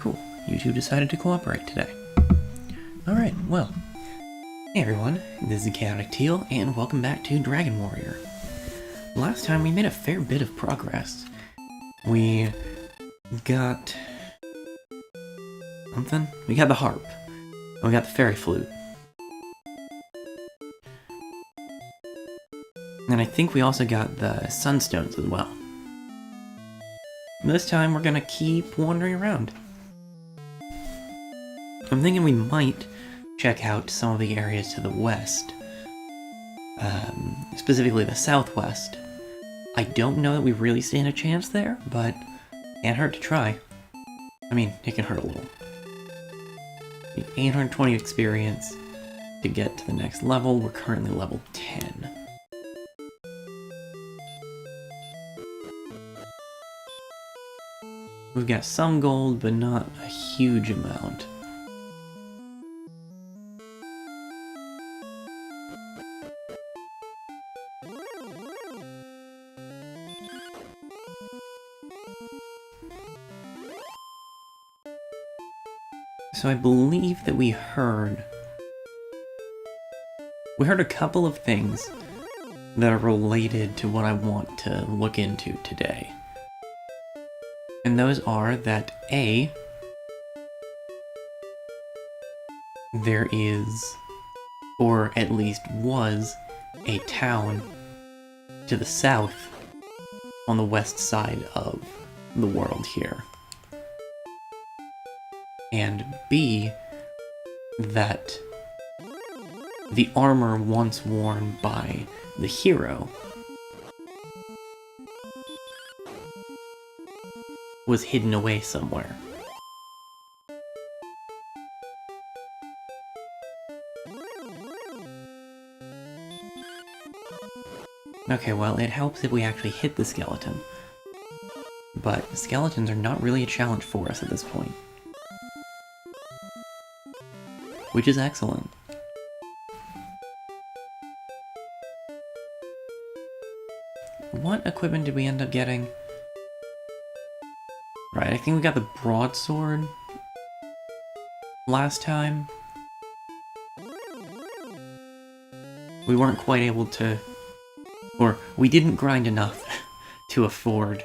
Cool. You two decided to cooperate today. Alright, well. Hey everyone, this is Chaotic Teal, and welcome back to Dragon Warrior. Last time we made a fair bit of progress. We got... something? We got the harp. And we got the fairy flute. And I think we also got the sunstones as well. This time we're gonna keep wandering around. I'm thinking we might check out some of the areas to the west. Specifically the southwest. I don't know that we really stand a chance there, but can't hurt to try. I mean, it can hurt a little. 820 experience to get to the next level. We're currently level 10. We've got some gold, but not a huge amount. So I believe that we heard a couple of things that are related to what I want to look into today. And those are that A, there is, or at least was, a town to the south on the west side of the world here. And B, that the armor once worn by the hero was hidden away somewhere. Okay, well, it helps if we actually hit the skeleton. But skeletons are not really a challenge for us at this point. Which is excellent. What equipment did we end up getting? Right, I think we got the broadsword last time. We weren't quite able to... or we didn't grind enough to afford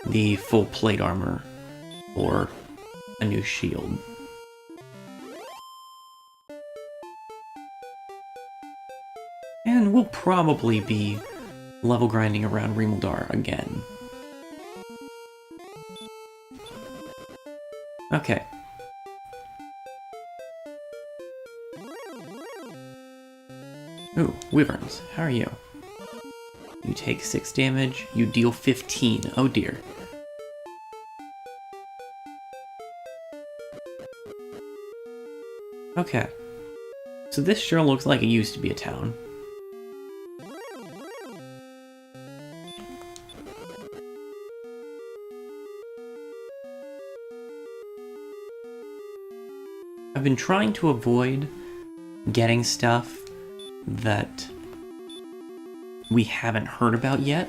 the full plate armor or a new shield. And we'll probably be level grinding around Remuldar again. Okay. Ooh, wyverns, how are you? You take 6 damage, you deal 15. Oh dear. Okay. So this sure looks like it used to be a town. I've been trying to avoid getting stuff that we haven't heard about yet.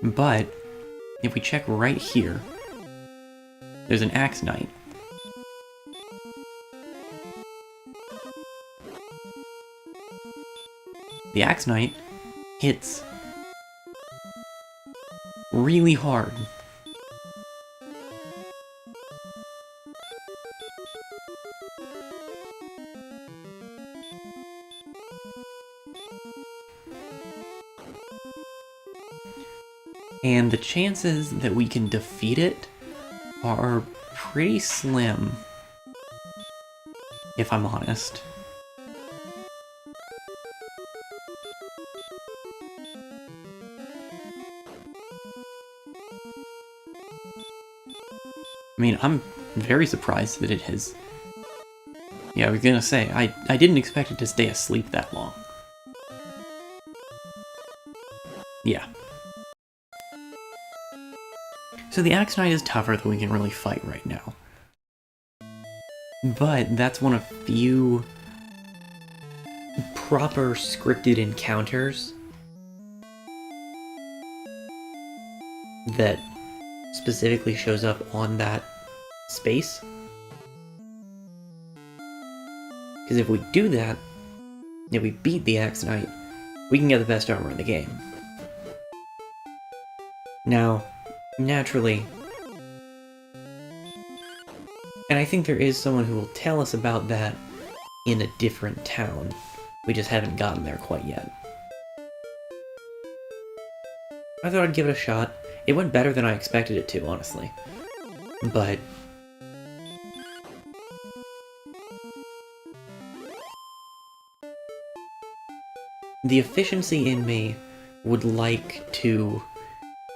But if we check right here, there's an Axe Knight. The Axe Knight hits really hard. And the chances that we can defeat it are pretty slim, if I'm honest. I mean, I'm very surprised that it has... Yeah, I was gonna say, I didn't expect it to stay asleep that long. Yeah. So the Axe Knight is tougher than we can really fight right now. But that's one of few proper scripted encounters that specifically shows up on that space. Because if we do that, if we beat the Axe Knight, we can get the best armor in the game. Now, naturally, and I think there is someone who will tell us about that in a different town. We just haven't gotten there quite yet. I thought I'd give it a shot. It went better than I expected it to, honestly. But the efficiency in me would like to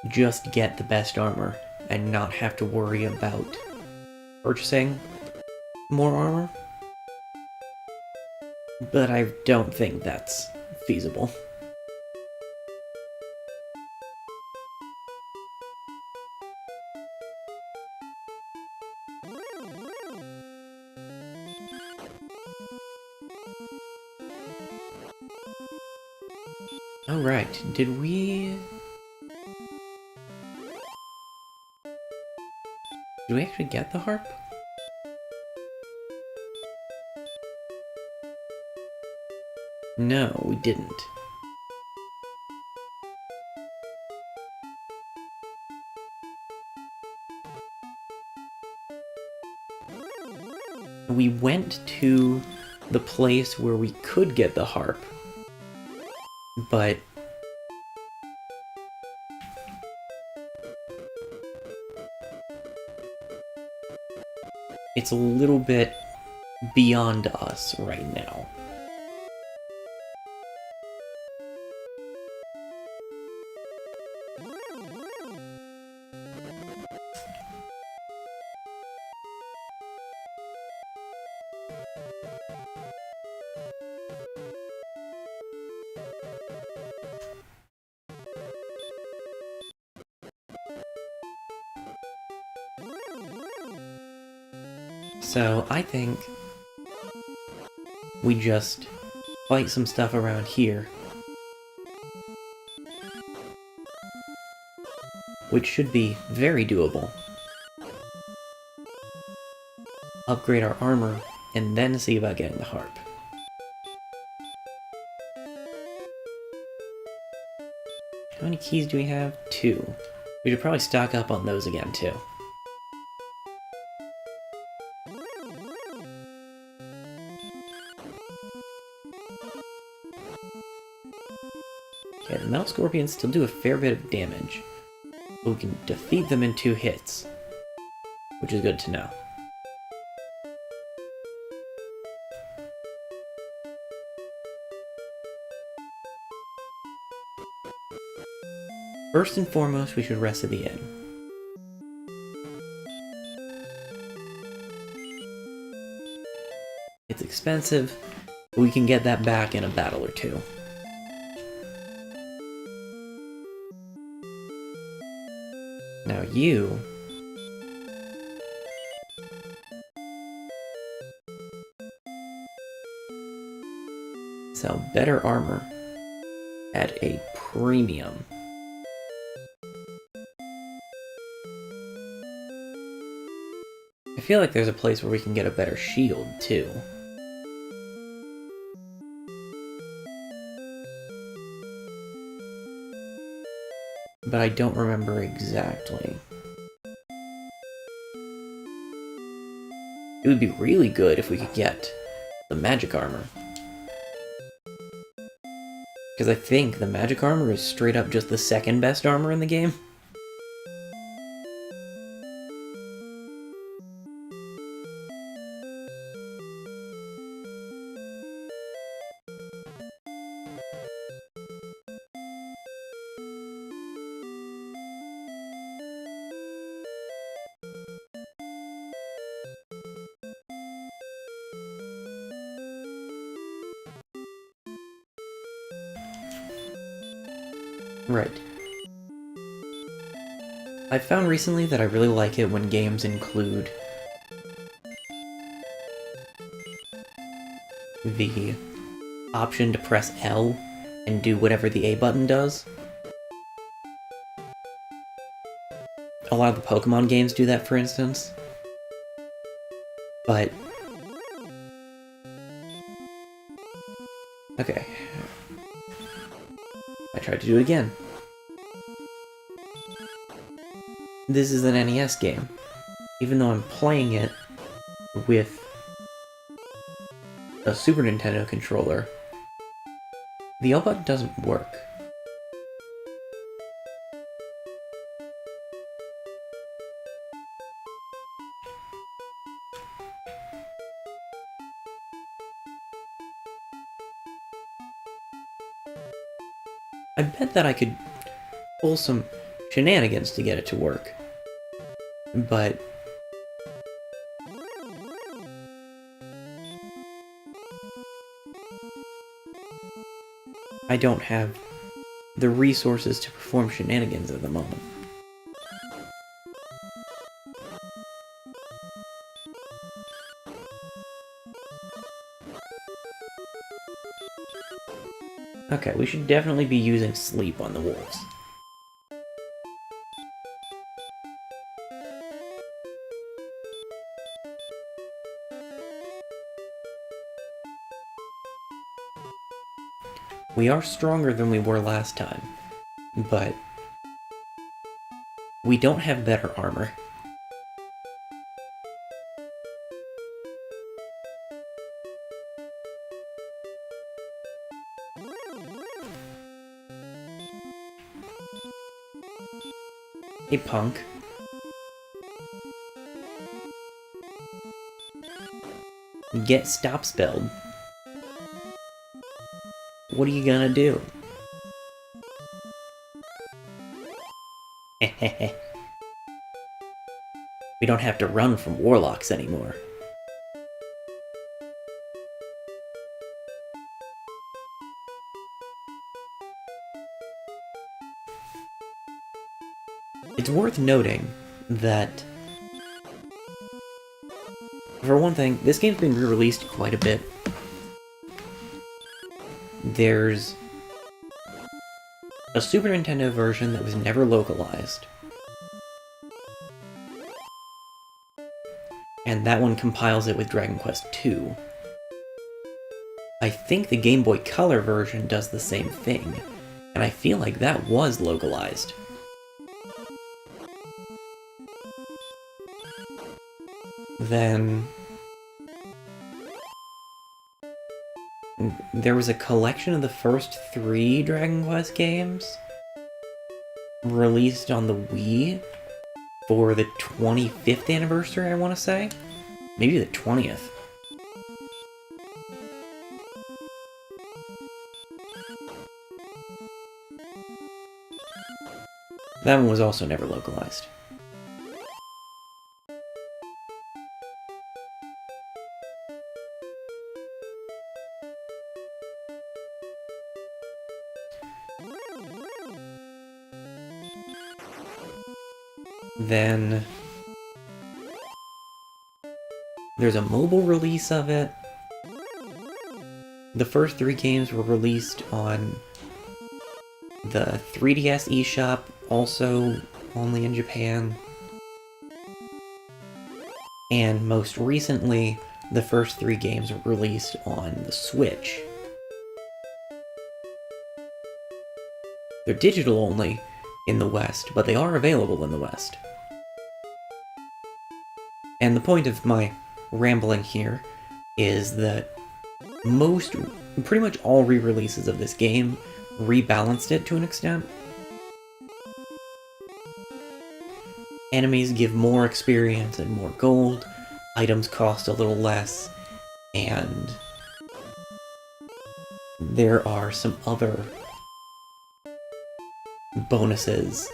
just get the best armor and not have to worry about purchasing more armor. But I don't think that's feasible. Alright, did we actually get the harp? No, we didn't. We went to the place where we could get the harp, but it's a little bit beyond us right now. So I think we just fight some stuff around here, which should be very doable. Upgrade our armor, and then see about getting the harp. How many keys do we have? 2. We should probably stock up on those again, too. Okay, the Metal Scorpions still do a fair bit of damage, but we can defeat them in 2 hits, which is good to know. First and foremost, we should rest at the inn. It's expensive, but we can get that back in a battle or 2. Now you... sell better armor at a premium. I feel like there's a place where we can get a better shield, too. But I don't remember exactly. It would be really good if we could get the magic armor. Because I think the magic armor is straight up just the second best armor in the game. Right. I've found recently that I really like it when games include the option to press L and do whatever the A button does. A lot of the Pokemon games do that, for instance. But... okay. I tried to do it again. This is an NES game. Even though I'm playing it with a Super Nintendo controller, the L button doesn't work. I bet that I could pull some shenanigans to get it to work. But... I don't have the resources to perform shenanigans at the moment. Okay, we should definitely be using sleep on the wolves. We are stronger than we were last time, but we don't have better armor. Hey, punk. Get stop spelled. What are you gonna do? We don't have to run from warlocks anymore. It's worth noting that, for one thing, this game's been re-released quite a bit. There's a Super Nintendo version that was never localized, and that one compiles it with Dragon Quest II. I think the Game Boy Color version does the same thing, and I feel like that was localized. Then there was a collection of the first 3 Dragon Quest games released on the Wii for the 25th anniversary, I want to say. Maybe the 20th. That one was also never localized. Then there's a mobile release of it. The first 3 games were released on the 3DS eShop, also only in Japan. And most recently, the first 3 games were released on the Switch. They're digital only in the West, but they are available in the West. And the point of my rambling here is that pretty much all re-releases of this game rebalanced it to an extent. Enemies give more experience and more gold, items cost a little less, and there are some other bonuses,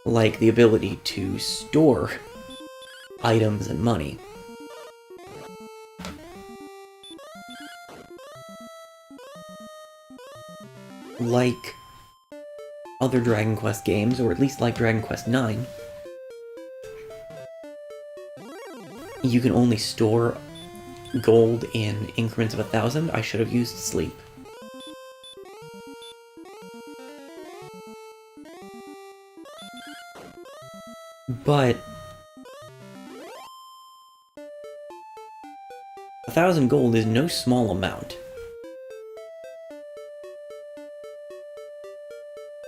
like the ability to store items and money. Like other Dragon Quest games, or at least like Dragon Quest IX, you can only store gold in increments of 1,000. I should have used sleep. But 1,000 gold is no small amount.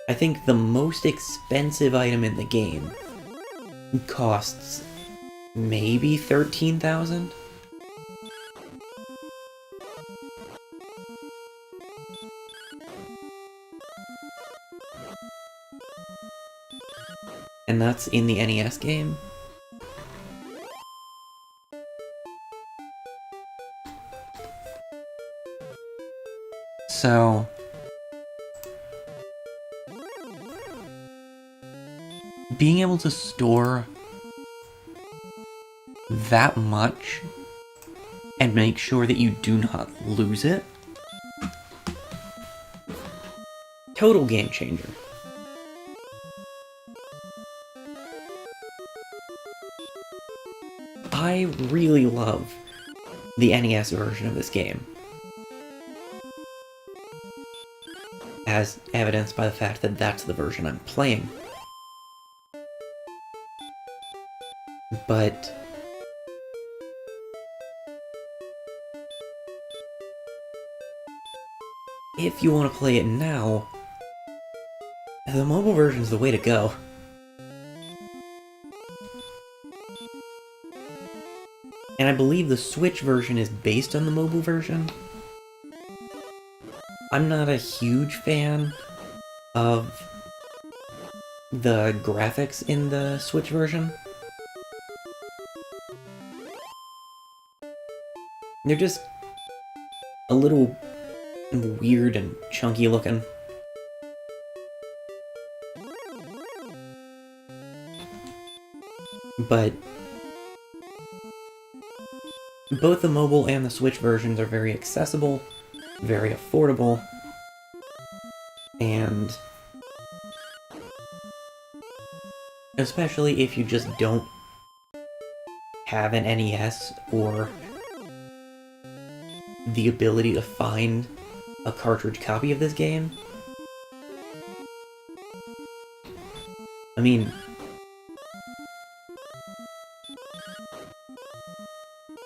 I think the most expensive item in the game costs maybe 13,000? And that's in the NES game? So... being able to store that much and make sure that you do not lose it, total game changer. I really love the NES version of this game, as evidenced by the fact that that's the version I'm playing. But if you want to play it now, the mobile version is the way to go. And I believe the Switch version is based on the mobile version. I'm not a huge fan of the graphics in the Switch version. They're just a little weird and chunky looking. But both the mobile and the Switch versions are very accessible, very affordable, and especially if you just don't have an NES or the ability to find a cartridge copy of this game. I mean,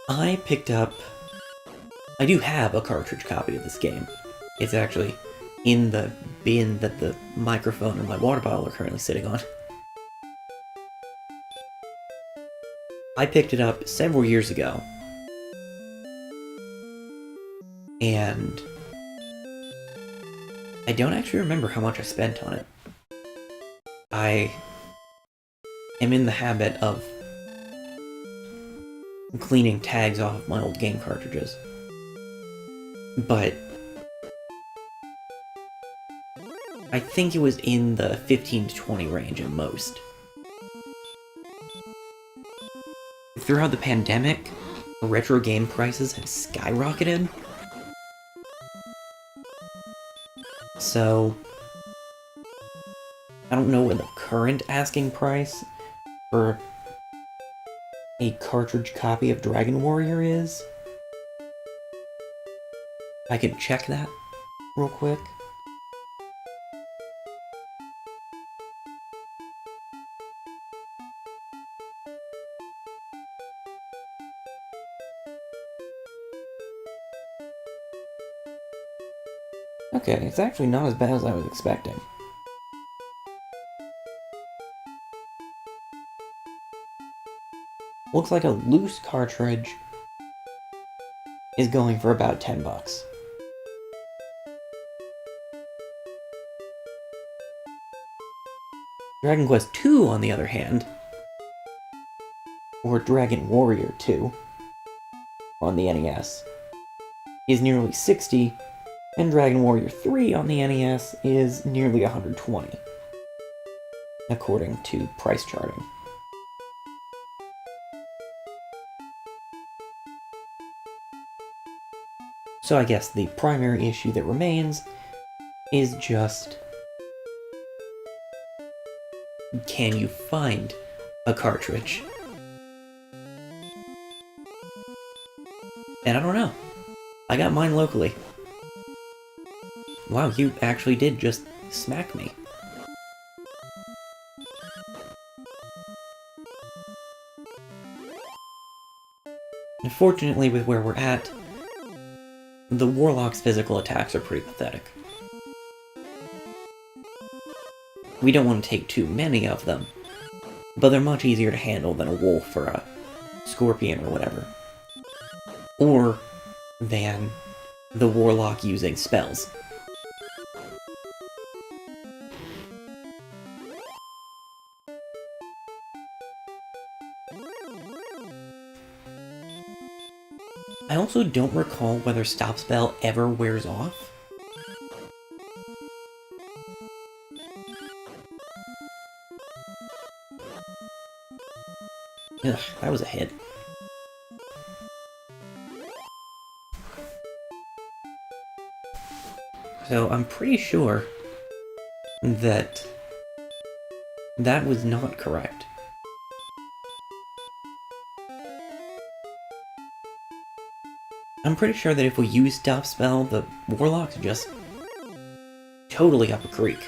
I do have a cartridge copy of this game. It's actually in the bin that the microphone and my water bottle are currently sitting on. I picked it up several years ago, and I don't actually remember how much I spent on it. I am in the habit of cleaning tags off of my old game cartridges, but I think it was in the 15 to 20 range at most. Throughout the pandemic, retro game prices have skyrocketed. So, I don't know what the current asking price for a cartridge copy of Dragon Warrior is. I could check that real quick. Okay, it's actually not as bad as I was expecting. Looks like a loose cartridge is going for about $10. Dragon Quest II, on the other hand, or Dragon Warrior 2 on the NES, is nearly $60, and Dragon Warrior 3 on the NES is nearly $120, according to price charting. So I guess the primary issue that remains is just, can you find a cartridge? And I don't know. I got mine locally. Wow, you actually did just smack me. Unfortunately, with where we're at, the Warlock's physical attacks are pretty pathetic. We don't want to take too many of them, but they're much easier to handle than a wolf or a scorpion or whatever. Or than the Warlock using spells. I also don't recall whether Stop Spell ever wears off. Ugh, that was a hit. So I'm pretty sure that that was not correct. I'm pretty sure that if we use Stop Spell, the Warlock's just totally up a creek.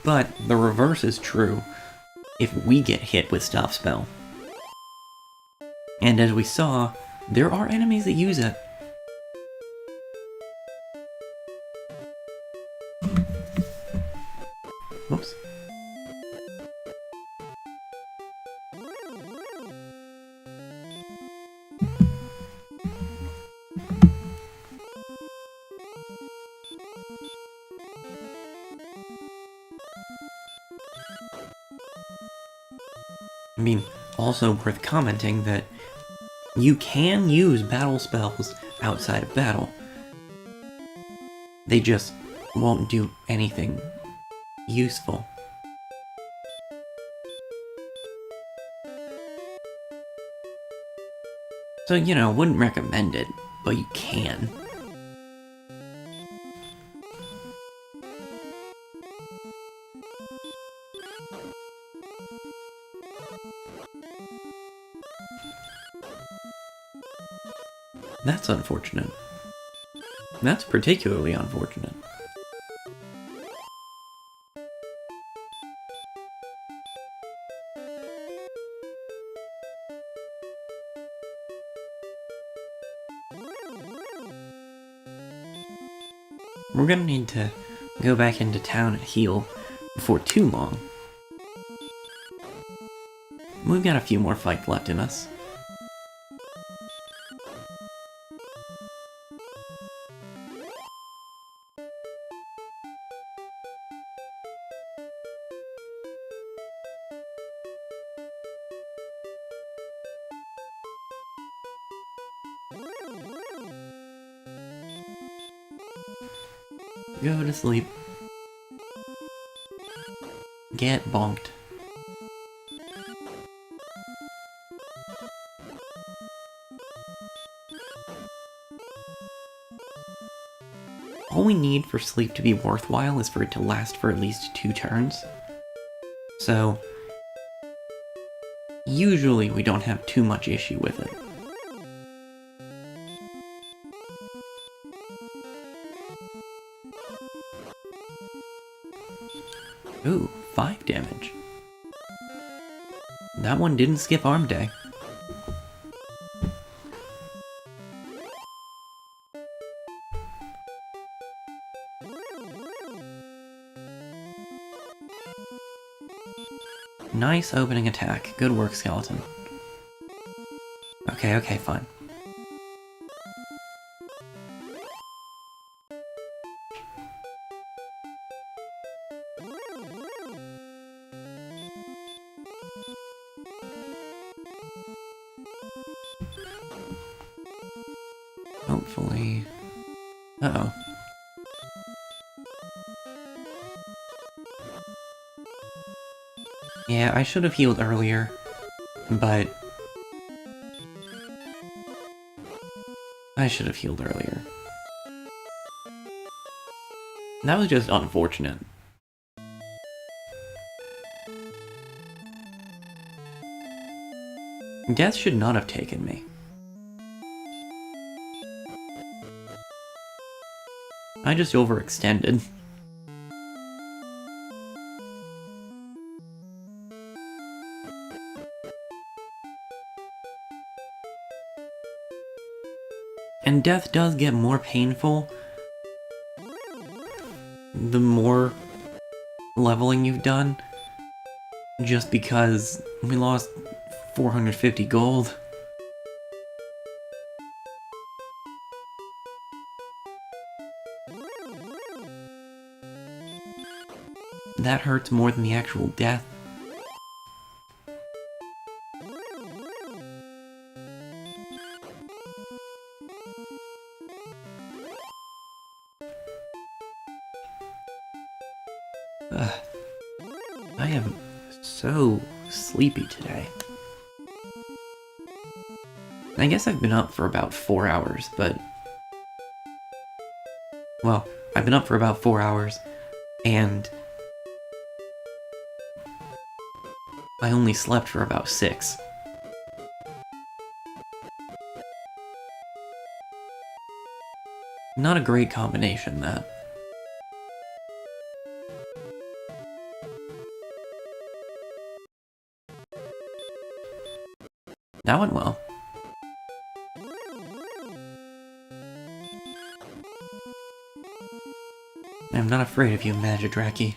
But the reverse is true if we get hit with Stop Spell. And as we saw, there are enemies that use it. Whoops. I mean, also worth commenting that you can use battle spells outside of battle. They just won't do anything useful. So, you know, wouldn't recommend it, but you can. That's unfortunate. That's particularly unfortunate. We're gonna need to go back into town and heal before too long. We've got a few more fights left in us. Go to sleep. Get bonked. All we need for sleep to be worthwhile is for it to last for at least 2 turns. So, usually we don't have too much issue with it. Ooh, 5 damage. That one didn't skip arm day. Nice opening attack. Good work, Skeleton. Okay, fine. Hopefully... Uh-oh. Yeah, I should have healed earlier, but... I should have healed earlier. That was just unfortunate. Death should not have taken me. I just overextended. And death does get more painful the more leveling you've done, just because we lost 450 gold. That hurts more than the actual death. I am so sleepy today. I guess I've been up for about 4 hours, but... Well, I've been up for about 4 hours, and... I only slept for about 6. Not a great combination, that. That went well. I'm not afraid of you, Magidraki.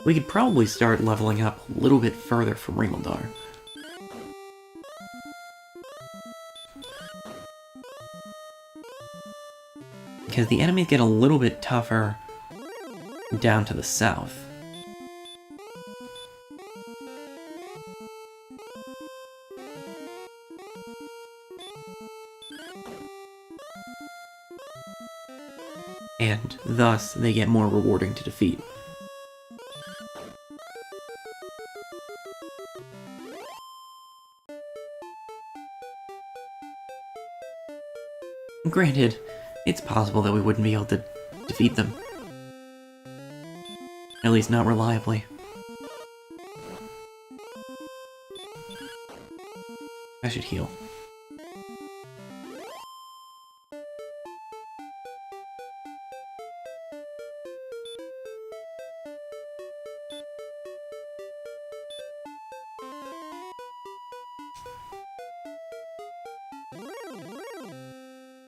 We could probably start leveling up a little bit further from Ringaldar. Because the enemies get a little bit tougher down to the south. And thus, they get more rewarding to defeat. Granted, it's possible that we wouldn't be able to defeat them. At least not reliably. I should heal.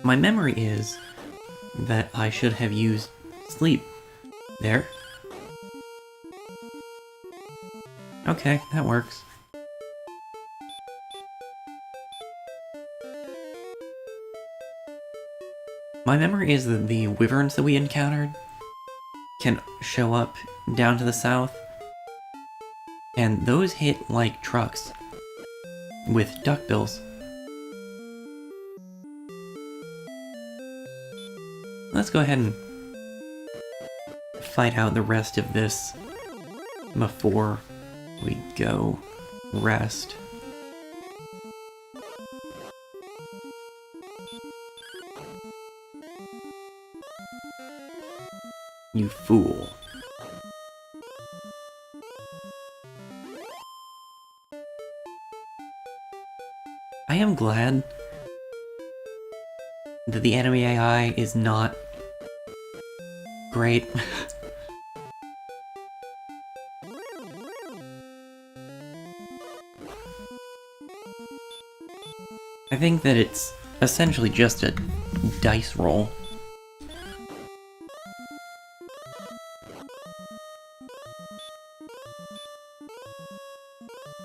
My memory is that I should have used sleep. There. Okay, that works. My memory is that the wyverns that we encountered can show up down to the south, and those hit like trucks with duckbills. Let's go ahead and fight out the rest of this before we go rest. You fool. I am glad that the enemy AI is not great. I think that it's essentially just a dice roll.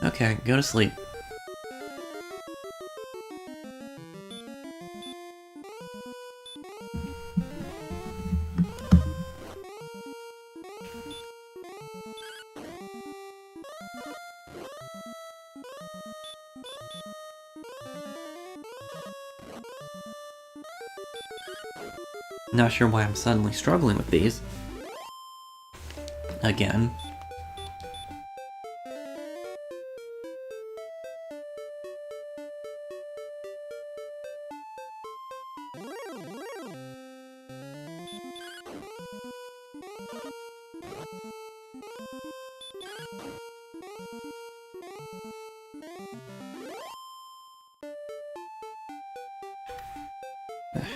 Okay, go to sleep. Not sure why I'm suddenly struggling with these. Again.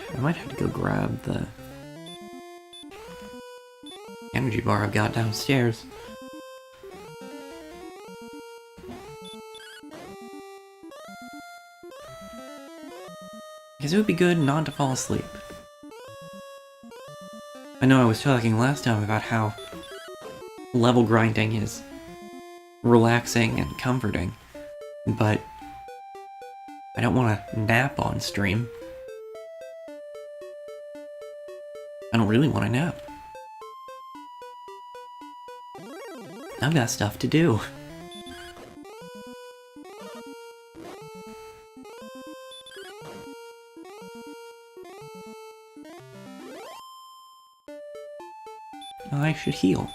I might have to go grab the energy bar I've got downstairs. Because it would be good not to fall asleep. I know I was talking last time about how level grinding is relaxing and comforting, but I don't want to nap on stream. I don't really want to nap. I've got stuff to do. I should heal.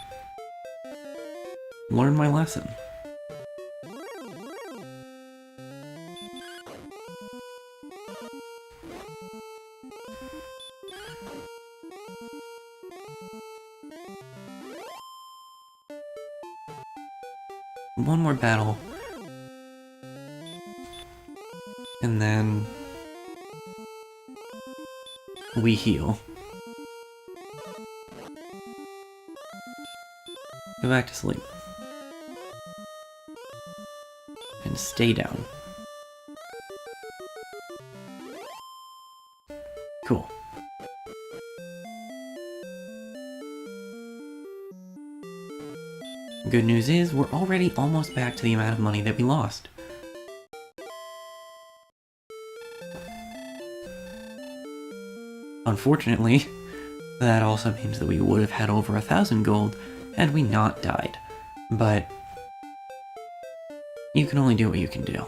Learn my lesson. One more battle. And then we heal. Go back to sleep. And stay down. Cool. Good news is, we're already almost back to the amount of money that we lost. Unfortunately, that also means that we would have had over 1,000 gold had we not died. But you can only do what you can do.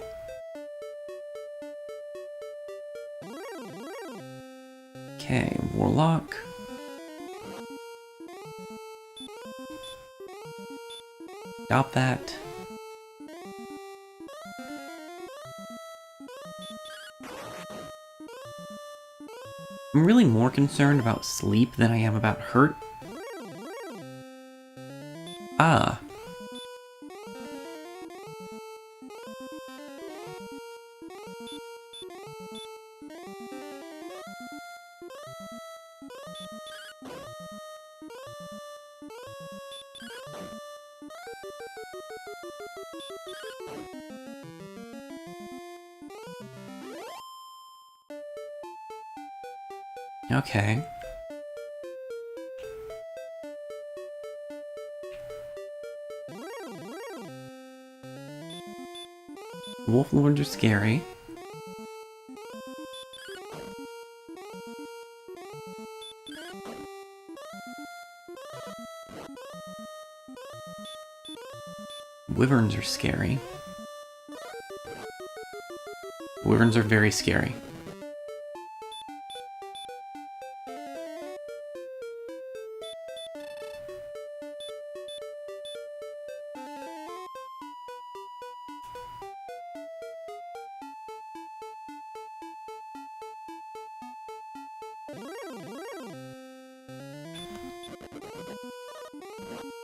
Okay, Warlock. Stop that. I'm really more concerned about sleep than I am about hurt. Ah. Okay. Wolf Lords are scary. Wyverns are scary. Wyverns are very scary.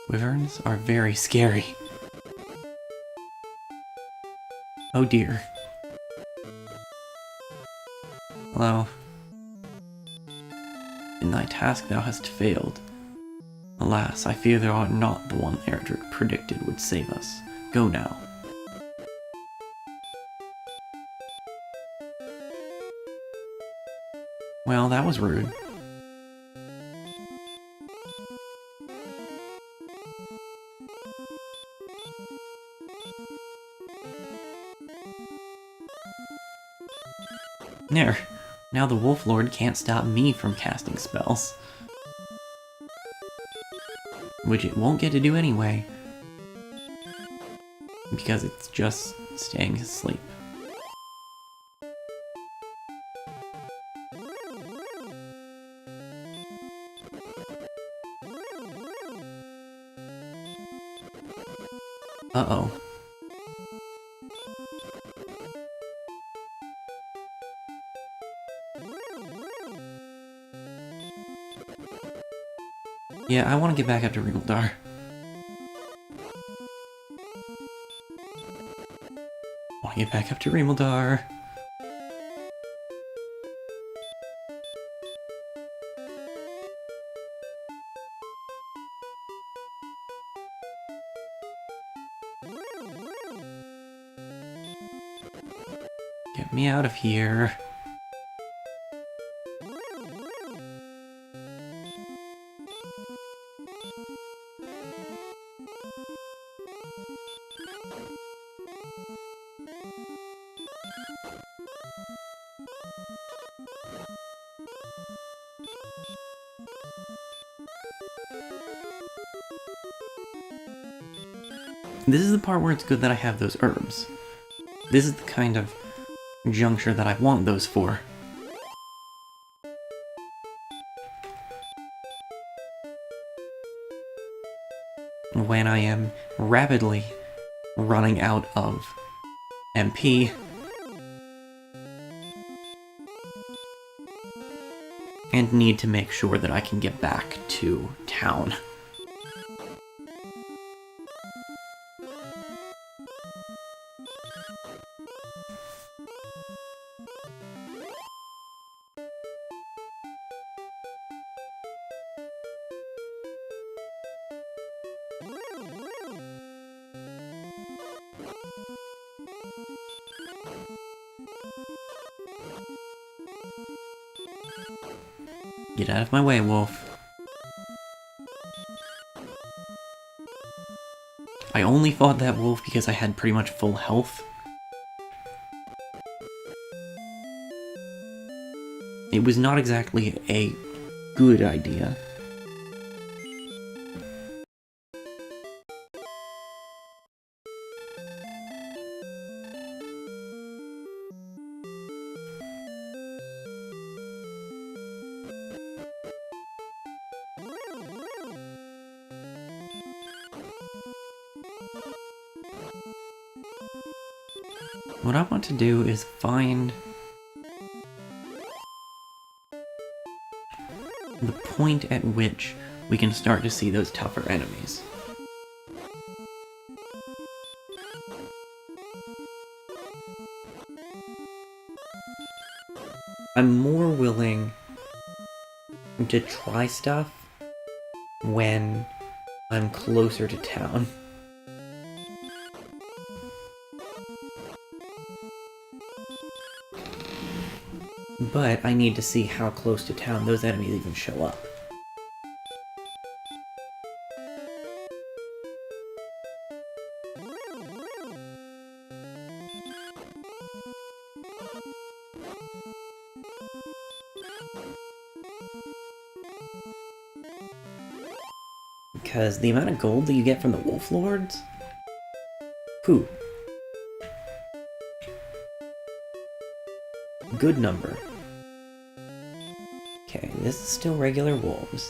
Wyverns are very scary. Oh dear. Hello. In thy task thou hast failed. Alas, I fear thou art not the one Erdrick predicted would save us. Go now. Well, that was rude. There. Now the Wolf Lord can't stop me from casting spells. Which it won't get to do anyway. Because it's just staying asleep. Uh-oh. Yeah, I want to get back up to Regeldar. Want to get back up to Regeldar. Get me out of here. This is the part where it's good that I have those herbs. This is the kind of juncture that I want those for. When I am rapidly running out of MP and need to make sure that I can get back to town. Get out of my way, wolf. I only fought that wolf because I had pretty much full health. It was not exactly a good idea. What I want to do is find the point at which we can start to see those tougher enemies. I'm more willing to try stuff when I'm closer to town. But I need to see how close to town those enemies even show up. Because the amount of gold that you get from the Wolf Lords? Whew. Good number. Okay, this is still regular wolves.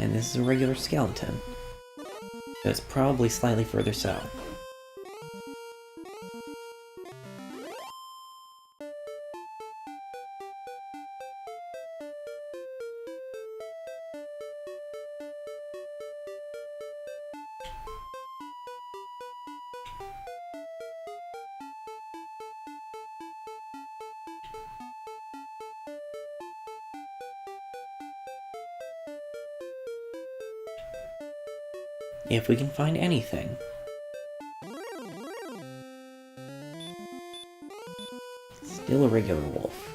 And this is a regular skeleton. So it's probably slightly further south. If we can find anything. Still a regular wolf.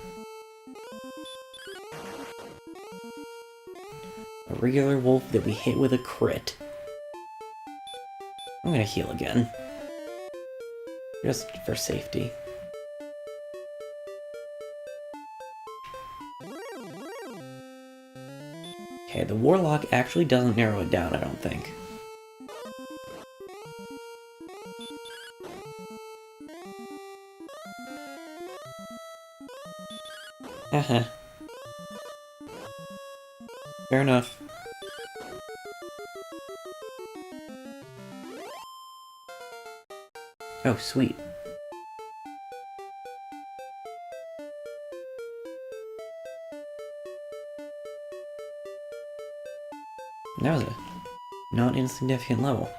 A regular wolf that we hit with a crit. I'm gonna heal again. Just for safety. Okay, the warlock actually doesn't narrow it down, I don't think. Haha. Fair enough. Oh, sweet. That was a not insignificant level.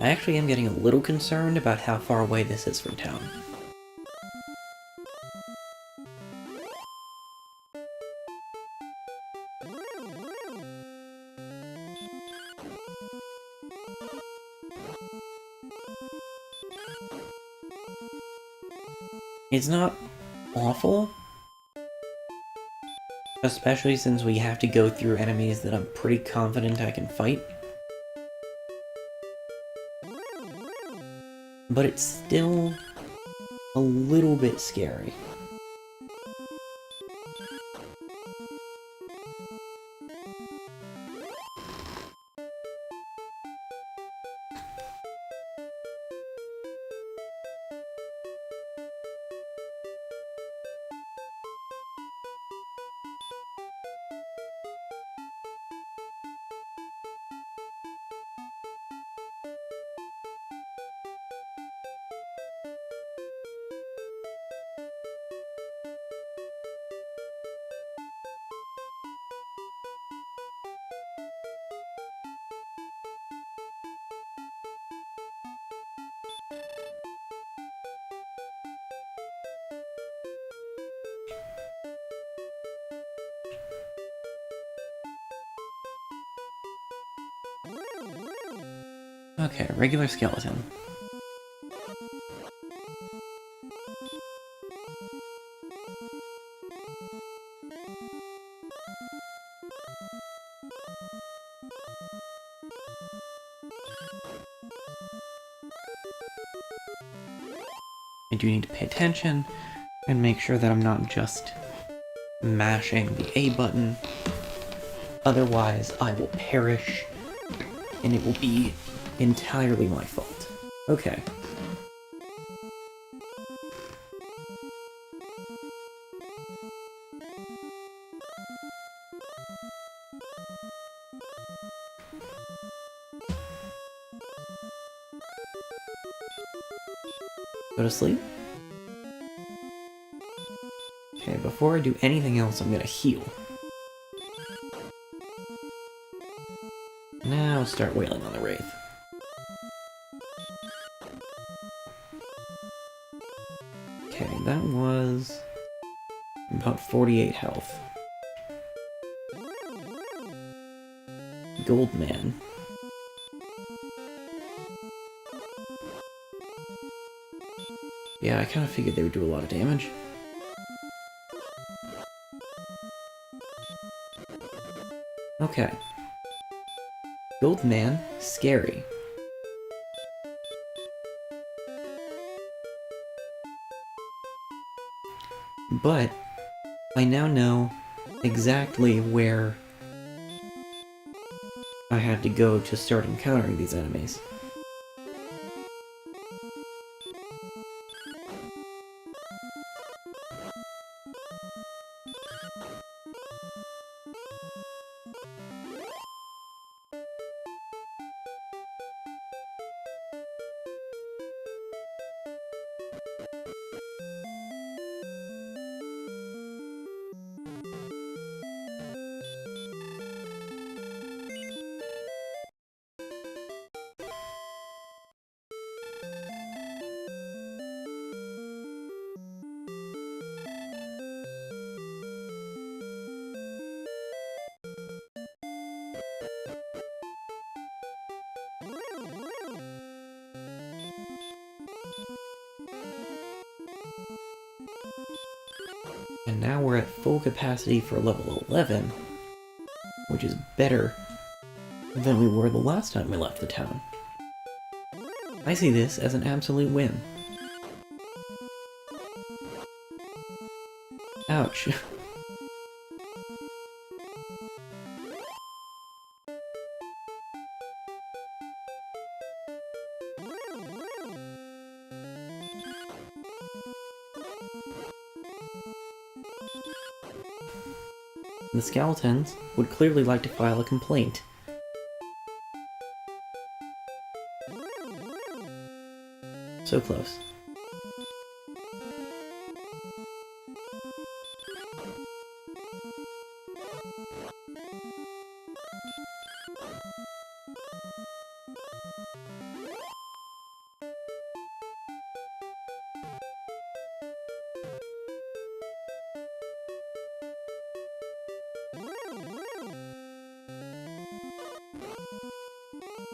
I actually am getting a little concerned about how far away this is from town. It's not awful, especially since we have to go through enemies that I'm pretty confident I can fight. But it's still a little bit scary. Okay, regular skeleton. I do need to pay attention and make sure that I'm not just mashing the A button. Otherwise, I will perish, and it will be entirely my fault. Okay. Go to sleep. Okay, before I do anything else, I'm gonna heal. Now start wailing on the Wraith. Okay, that was about 48 health. Goldman. Yeah, I kind of figured they would do a lot of damage. Okay. Goldman, scary. But I now know exactly where I had to go to start encountering these enemies. And now we're at full capacity for level 11, which is better than we were the last time we left the town. I see this as an absolute win. Ouch. The skeletons would clearly like to file a complaint. So close.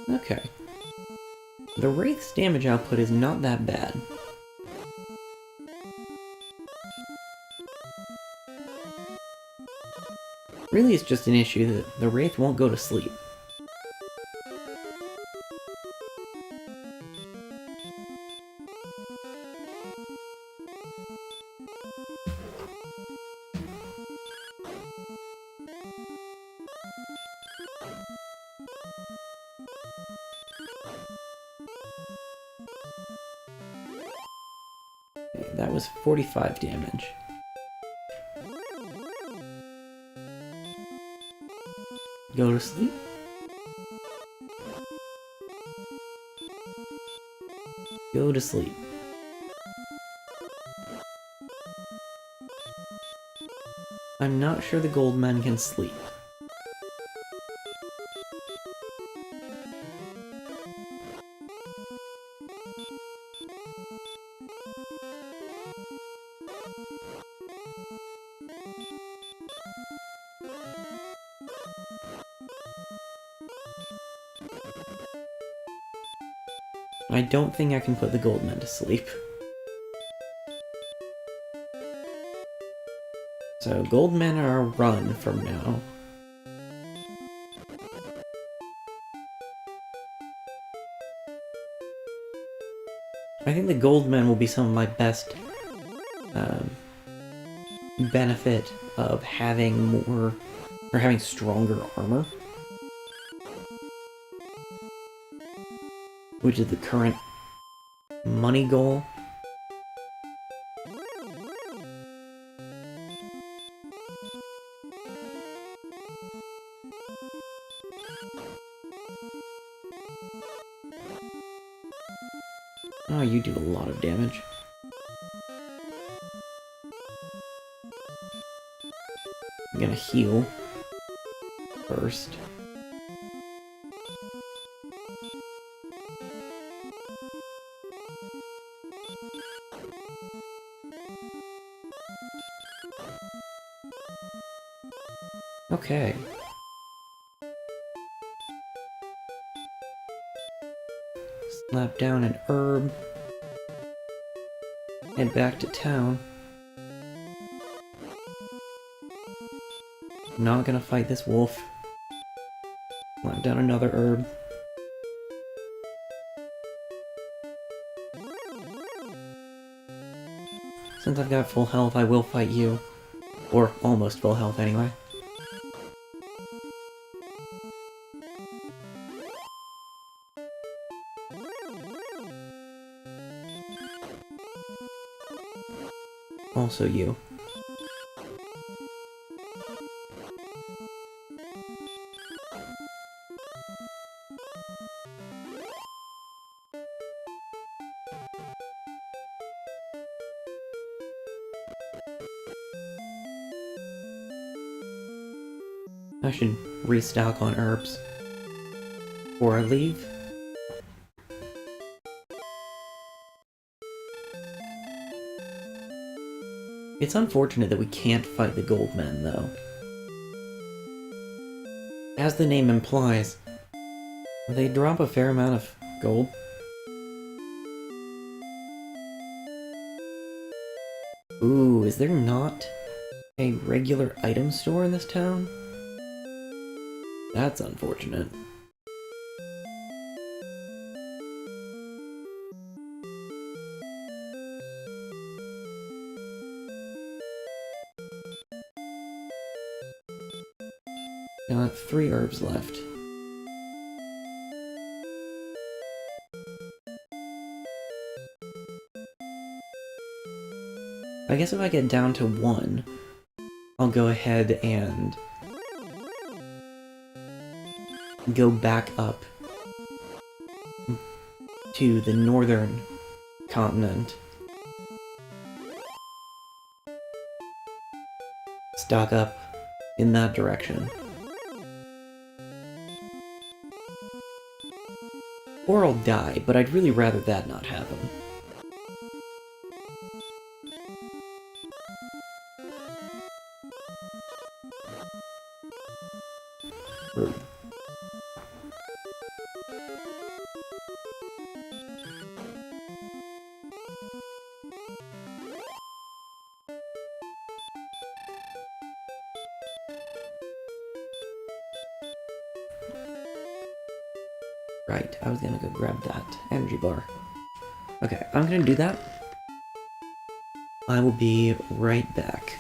Okay. The Wraith's damage output is not that bad. Really, it's just an issue that the Wraith won't go to sleep. Okay, that was 45 damage. Go to sleep. Go to sleep. I'm not sure the Goldman can sleep. I don't think I can put the Goldman to sleep. So Goldmen are a run from now. I think the Goldmen will be some of my best benefit of having more, or having stronger armor. Which is the current money goal. Oh, you do a lot of damage. I'm gonna heal first. Okay. Slap down an herb. Head back to town. Not gonna fight this wolf. Slap down another herb. Since I've got full health, I will fight you. Or almost full health anyway. Also you. I should restock on herbs before I leave. It's unfortunate that we can't fight the Goldmen, though. As the name implies, they drop a fair amount of gold. Ooh, is there not a regular item store in this town? That's unfortunate. Got 3 herbs left. I guess if I get down to 1, I'll go ahead and go back up to the northern continent. Stock up in that direction. Or I'll die, but I'd really rather that not happen. Rude. Right, I was gonna go grab that energy bar. Okay, I'm gonna do that. I will be right back.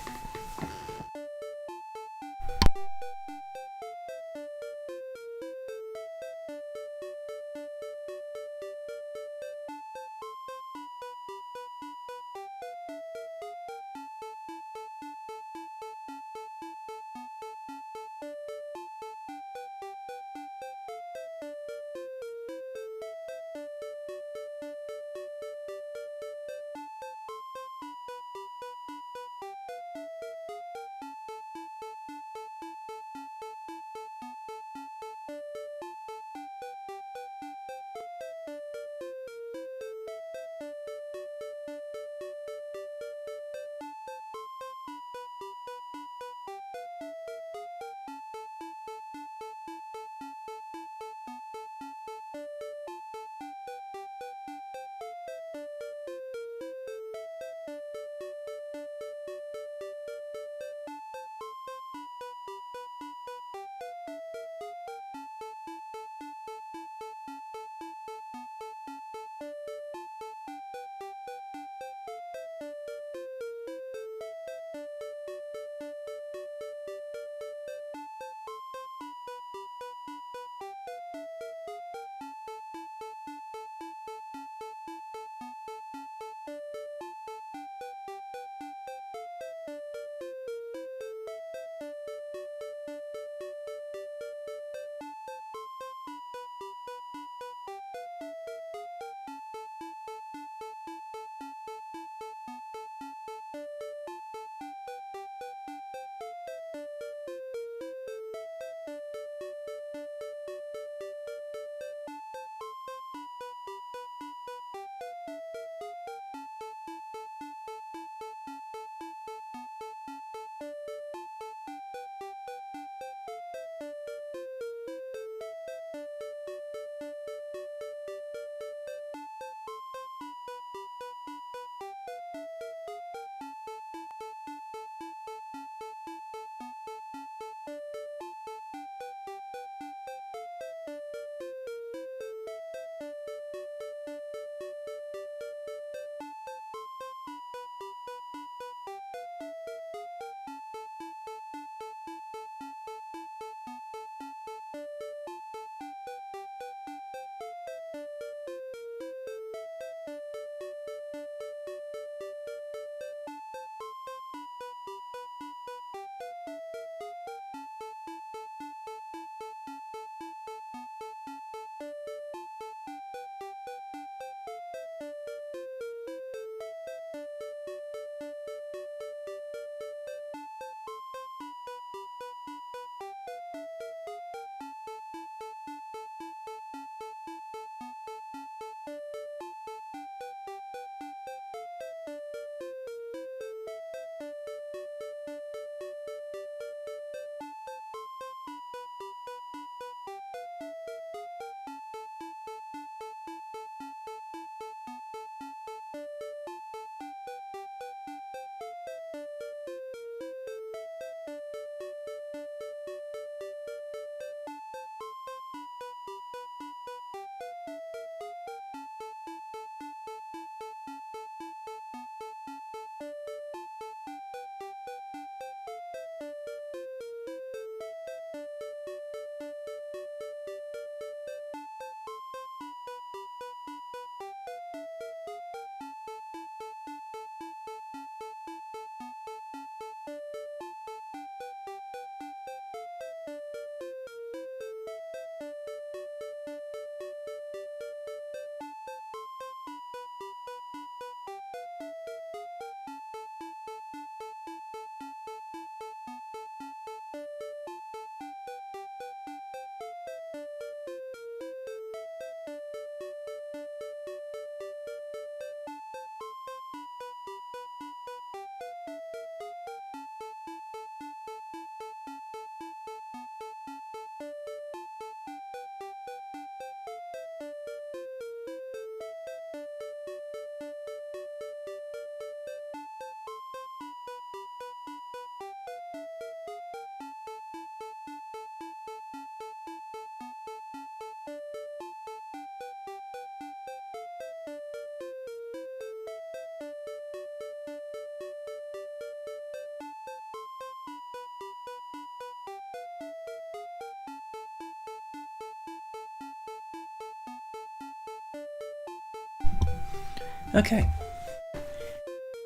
Okay.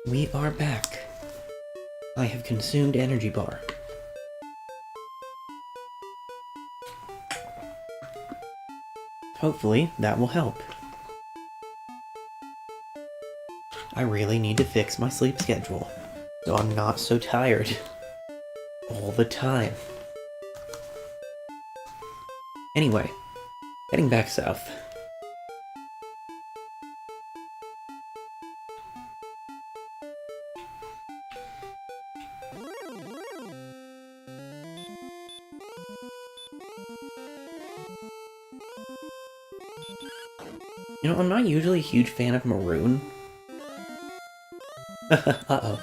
We are back. I have consumed energy bar. Hopefully, that will help. I really need to fix my sleep schedule, so I'm not so tired all the time. Anyway, heading back south. You know, I'm not usually a huge fan of maroon. Uh-oh.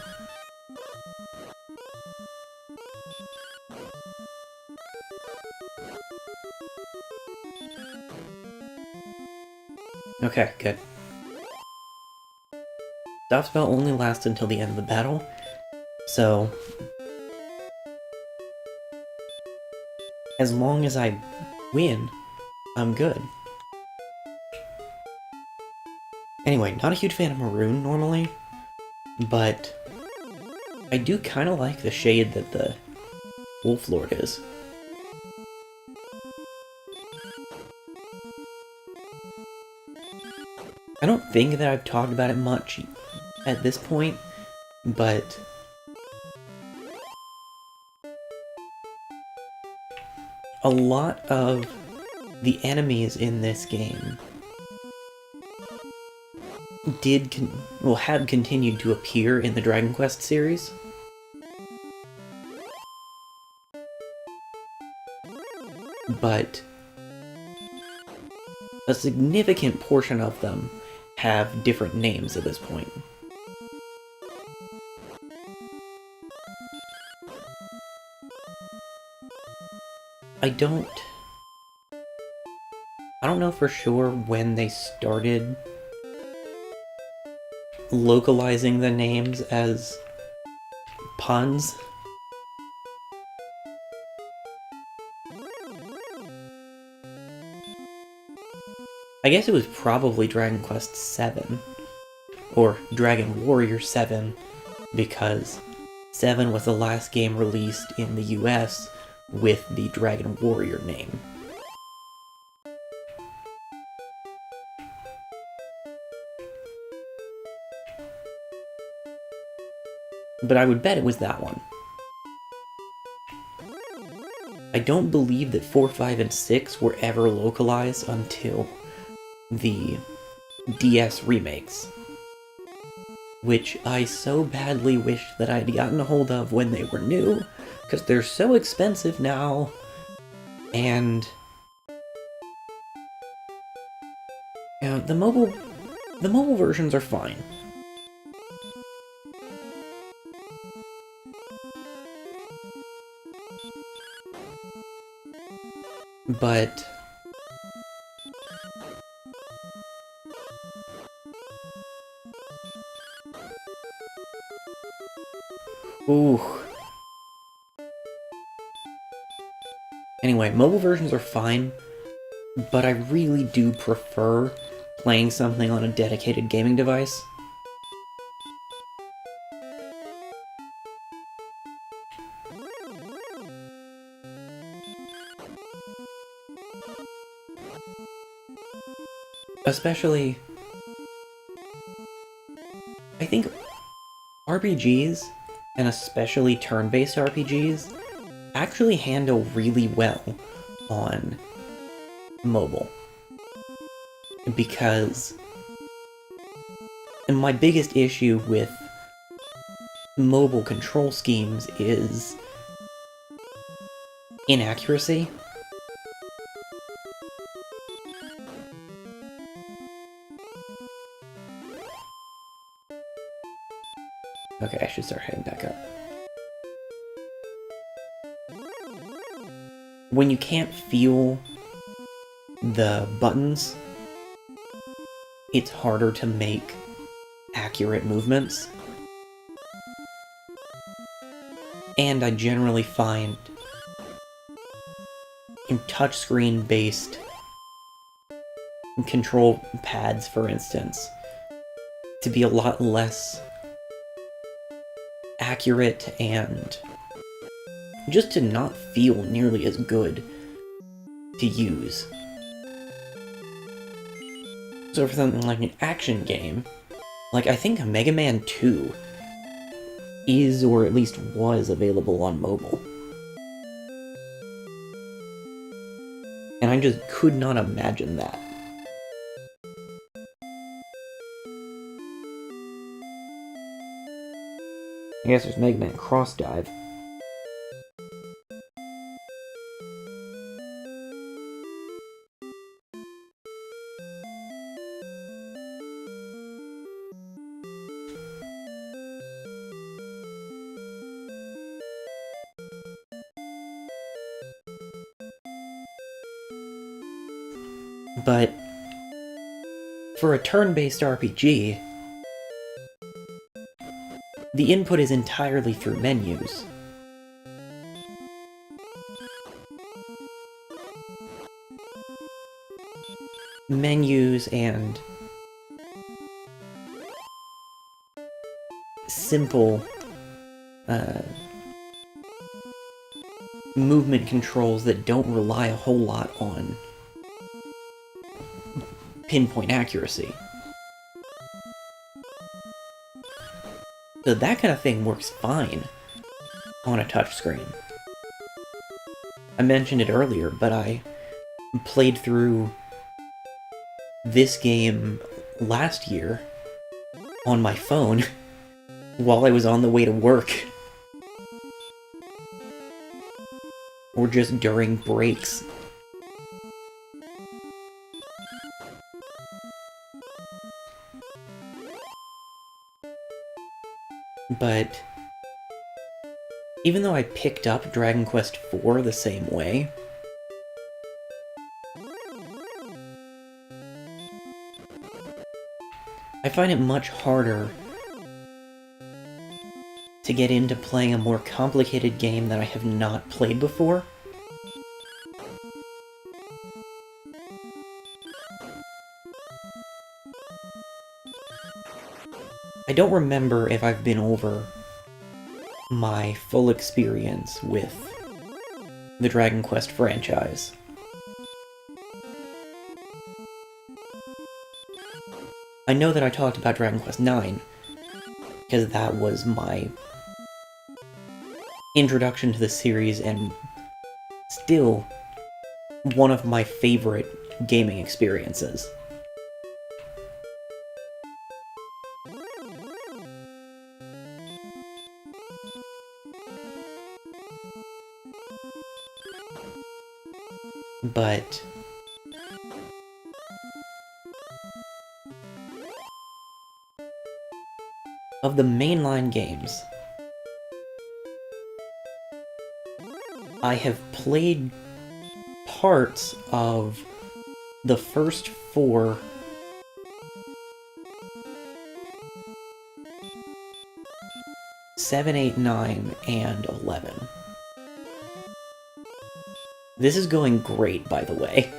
Okay, good. Stop spell only lasts until the end of the battle, so as long as I win, I'm good. Anyway, not a huge fan of maroon normally, but I do kind of like the shade that the Wolf Lord is. I don't think that I've talked about it much at this point, but a lot of the enemies in this game have continued to appear in the Dragon Quest series. But a significant portion of them have different names at this point. I don't know for sure when they started localizing the names as puns. I guess it was probably Dragon Quest VII, or Dragon Warrior 7, because 7 was the last game released in the US with the Dragon Warrior name. But I would bet it was that one. I don't believe that 4, 5, and 6 were ever localized until the DS remakes, which I so badly wish that I'd gotten a hold of when they were new, because they're so expensive now, and the mobile versions are fine. But ooh. Anyway, mobile versions are fine, but I really do prefer playing something on a dedicated gaming device. Especially, I think RPGs, and especially turn-based RPGs, actually handle really well on mobile. Because my biggest issue with mobile control schemes is inaccuracy. Okay, I should start heading back up. When you can't feel the buttons, it's harder to make accurate movements. And I generally find in touchscreen-based control pads, for instance, to be a lot less accurate and just to not feel nearly as good to use. So for something like an action game, like I think Mega Man 2 is, or at least was, available on mobile. And I just could not imagine that. I guess there's Mega Man Cross Dive. But for a turn-based RPG, the input is entirely through menus. Menus and simple movement controls that don't rely a whole lot on pinpoint accuracy. So that kind of thing works fine on a touchscreen. I mentioned it earlier, but I played through this game last year on my phone while I was on the way to work. Or just during breaks. But even though I picked up Dragon Quest IV the same way, I find it much harder to get into playing a more complicated game that I have not played before. I don't remember if I've been over my full experience with the Dragon Quest franchise. I know that I talked about Dragon Quest IX, because that was my introduction to the series and still one of my favorite gaming experiences. But of the mainline games, I have played parts of the first 4 7, 8, 9, and 11. This is going great, by the way.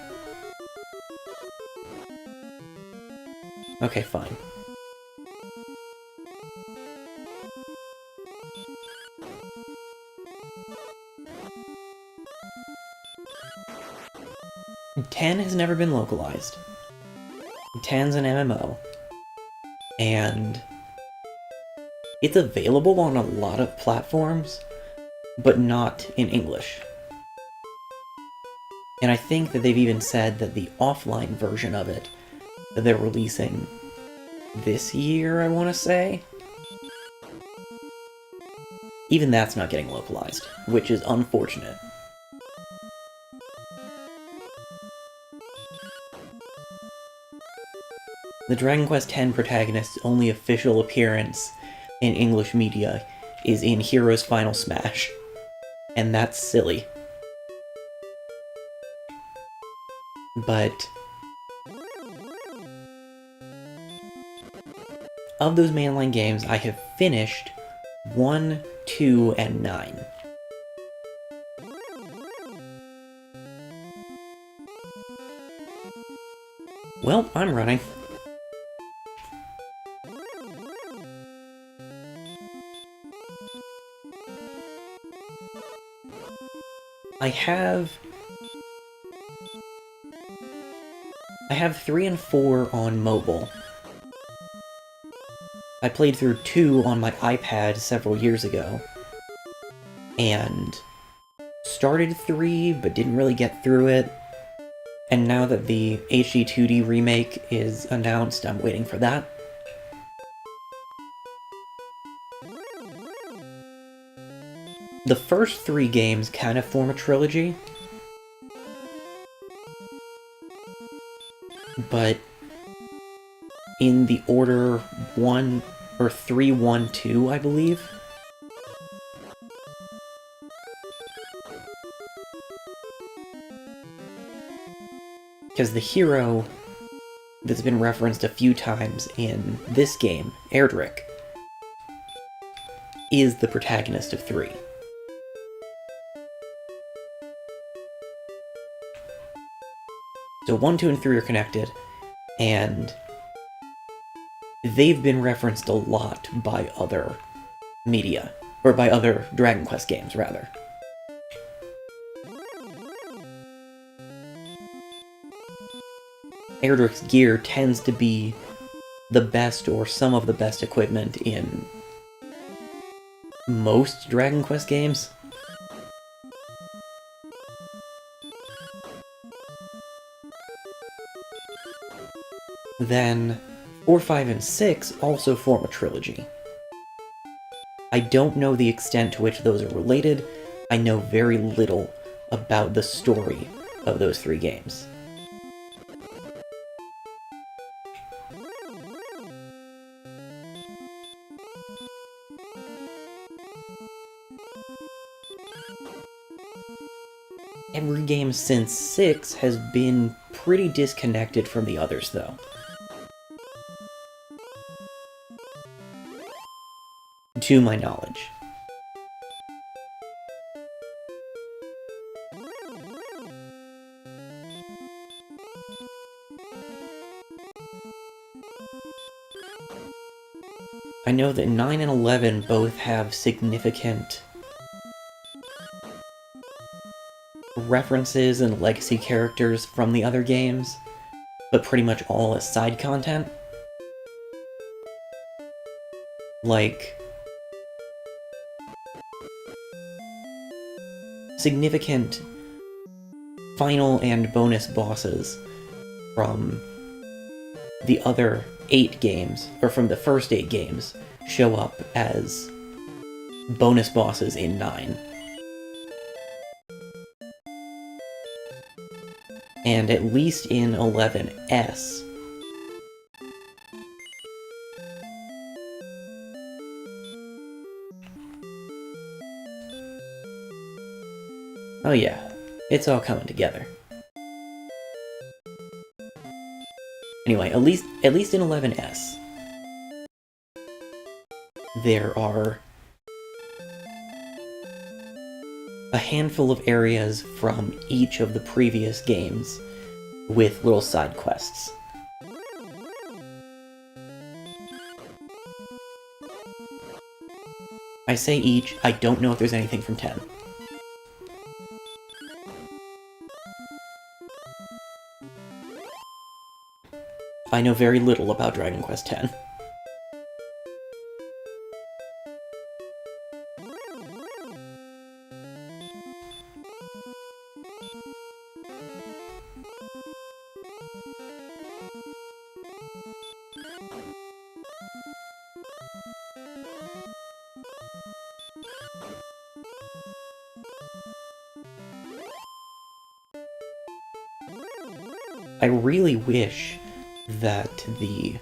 Okay, fine. Ten has never been localized. 10's an MMO. And it's available on a lot of platforms, but not in English. And I think that they've even said that the offline version of it that they're releasing this year, I want to say, even that's not getting localized, which is unfortunate. The Dragon Quest X protagonist's only official appearance in English media is in Heroes Final Smash, and that's silly. But of those mainline games, I have finished 1, 2, and 9. Well, I'm running. I have 3 and 4 on mobile. I played through 2 on my iPad several years ago, and started 3, but didn't really get through it. And now that the HD 2D remake is announced, I'm waiting for that. The first 3 games kind of form a trilogy, but in the order 1 or 3, 1, 2, I believe. Because the hero that's been referenced a few times in this game, Erdrick, is the protagonist of 3. So 1, 2, and 3 are connected, and they've been referenced a lot by other media, or by other Dragon Quest games, rather. Erdrick's gear tends to be the best or some of the best equipment in most Dragon Quest games. Then 4, 5, and 6 also form a trilogy. I don't know the extent to which those are related. I know very little about the story of those 3 games. Every game since 6 has been pretty disconnected from the others, though. To my knowledge. I know that 9 and 11 both have significant references and legacy characters from the other games, but pretty much all as side content. Like, significant final and bonus bosses from the other 8 games, or from the first 8 games, show up as bonus bosses in 9. And at least in 11S, oh yeah, it's all coming together. Anyway, at least in 11S, there are a handful of areas from each of the previous games with little side quests. I say each, I don't know if there's anything from 10. I know very little about Dragon Quest X. I really wish that the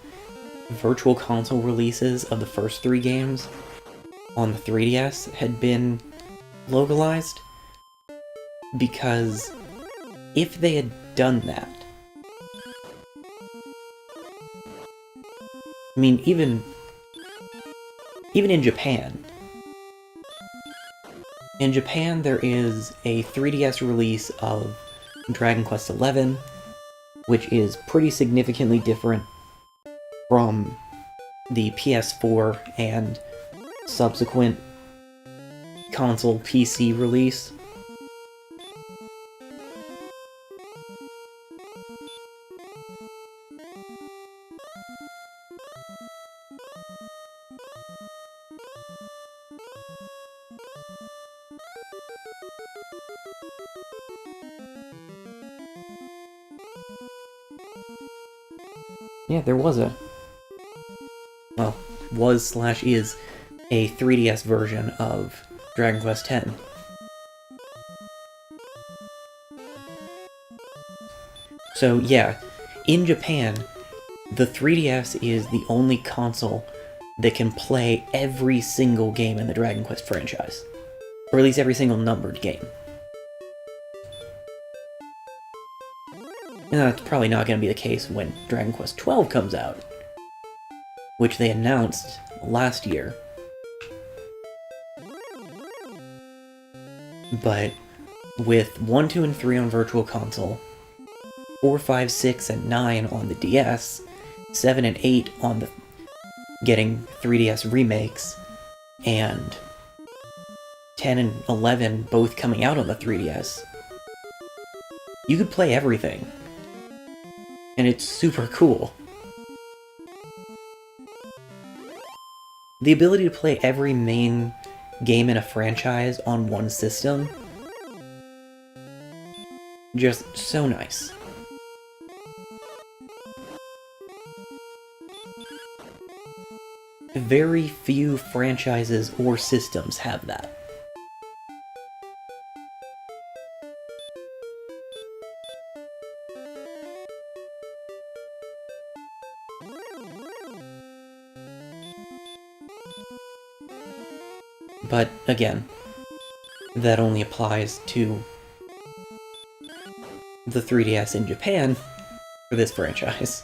Virtual Console releases of the first 3 games on the 3DS had been localized, because if they had done that, I mean, even in Japan, there is a 3DS release of Dragon Quest XI, which is pretty significantly different from the PS4 and subsequent console PC release. Yeah, there was a... well, was/is a 3DS version of Dragon Quest X. So yeah, in Japan, the 3DS is the only console that can play every single game in the Dragon Quest franchise. Or at least every single numbered game. And that's probably not going to be the case when Dragon Quest XII comes out, which they announced last year. But with 1, 2, and 3 on Virtual Console, 4, 5, 6, and 9 on the DS, 7 and 8 on the getting 3DS remakes, and 10 and 11 both coming out on the 3DS, you could play everything. And it's super cool. The ability to play every main game in a franchise on one system, just so nice. Very few franchises or systems have that. But again, that only applies to the 3DS in Japan for this franchise.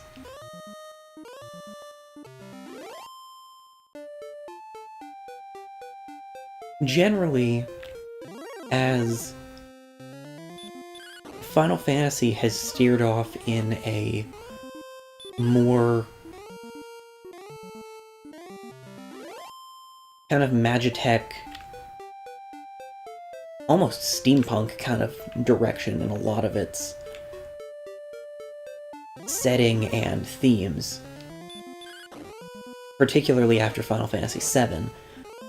Generally, as Final Fantasy has steered off in a more kind of Magitech, almost steampunk kind of direction in a lot of its setting and themes, particularly after Final Fantasy VII,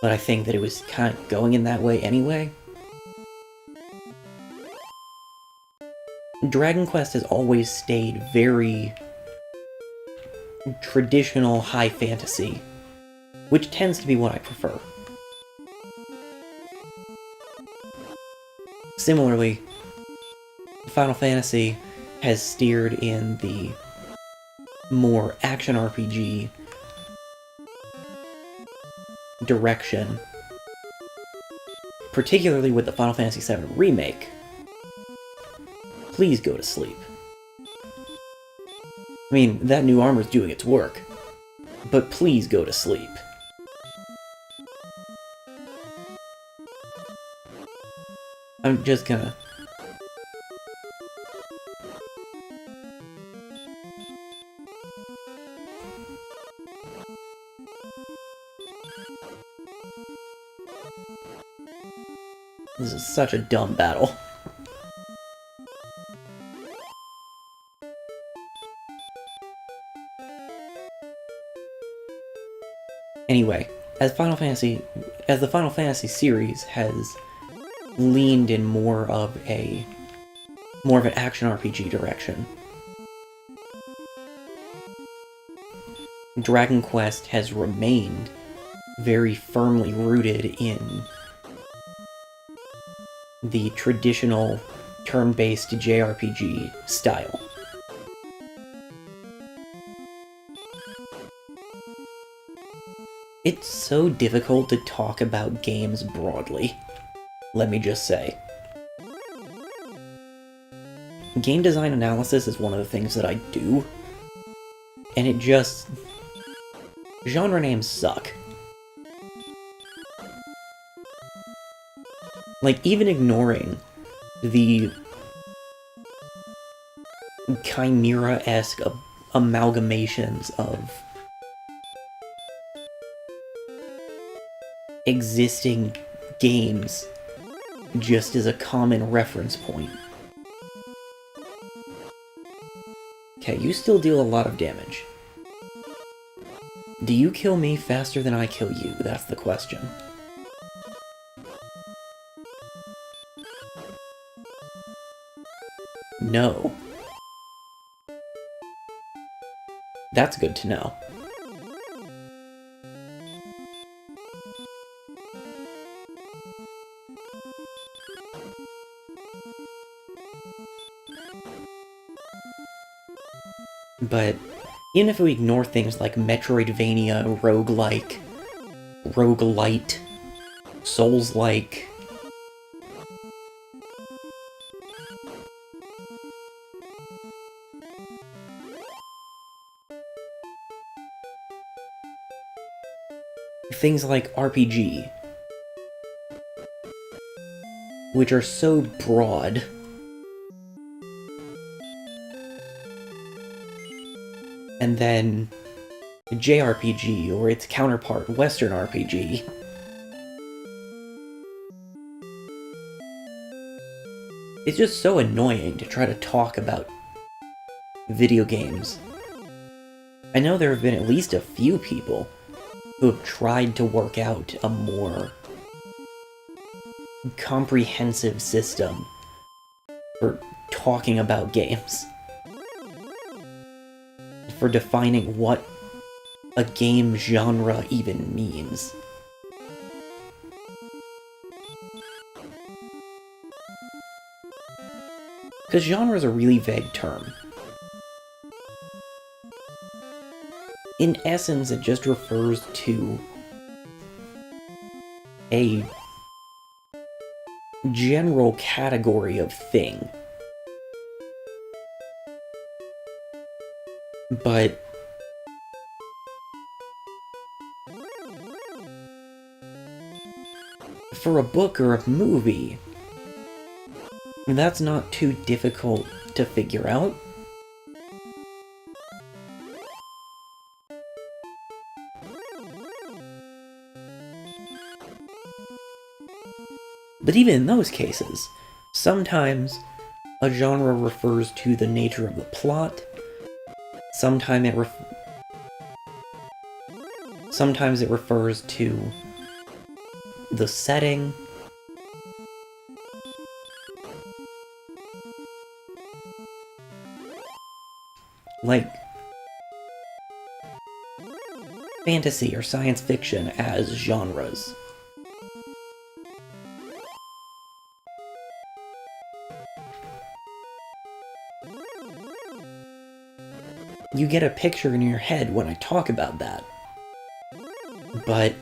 but I think that it was kind of going in that way anyway. Dragon Quest has always stayed very traditional high fantasy, which tends to be what I prefer. Similarly, Final Fantasy has steered in the more action RPG direction, particularly with the Final Fantasy VII Remake. Please go to sleep. I mean, that new armor's doing its work, but please go to sleep. I'm just gonna... This is such a dumb battle. Anyway, as the Final Fantasy series has leaned in more of an action RPG direction, Dragon Quest has remained very firmly rooted in the traditional turn-based JRPG style. It's so difficult to talk about games broadly, let me just say. Game design analysis is one of the things that I do, and it just... genre names suck. Like, even ignoring the Chimera-esque amalgamations of existing games just as a common reference point. Okay, you still deal a lot of damage. Do you kill me faster than I kill you? That's the question. No. That's good to know. But even if we ignore things like Metroidvania, roguelike, roguelite, Souls-like, things like RPG, which are so broad, and then JRPG, or its counterpart, Western RPG. It's just so annoying to try to talk about video games. I know there have been at least a few people who have tried to work out a more comprehensive system for talking about games. For defining what a game genre even means. Because genre is a really vague term. In essence, it just refers to a general category of thing. But for a book or a movie, that's not too difficult to figure out. But even in those cases, sometimes a genre refers to the nature of the plot, sometimes it refers to the setting, like fantasy or science fiction as genres. You get a picture in your head when I talk about that. But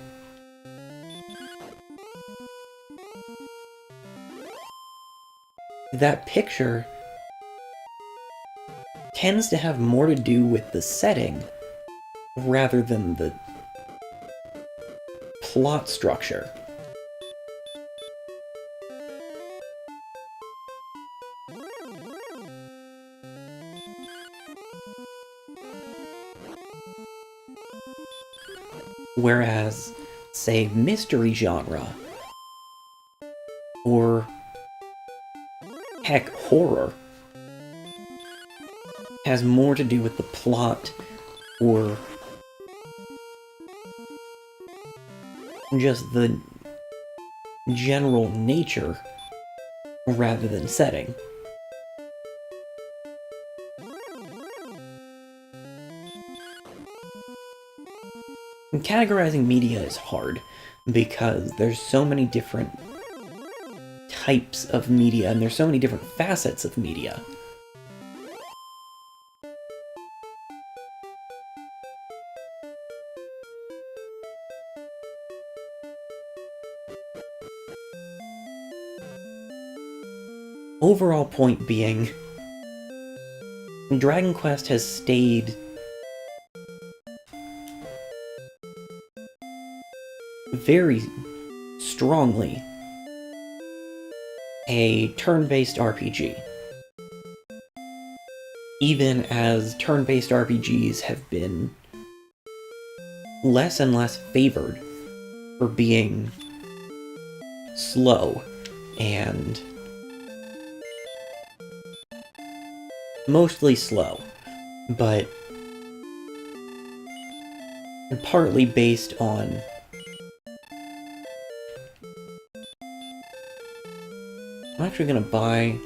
that picture tends to have more to do with the setting rather than the plot structure. Whereas, say, mystery genre, or heck, horror, has more to do with the plot, or just the general nature, rather than setting. And categorizing media is hard, because there's so many different types of media, and there's so many different facets of media. Overall point being, Dragon Quest has stayed very strongly a turn-based RPG. Even as turn-based RPGs have been less and less favored for being slow and mostly slow, but partly based on I'm actually gonna buy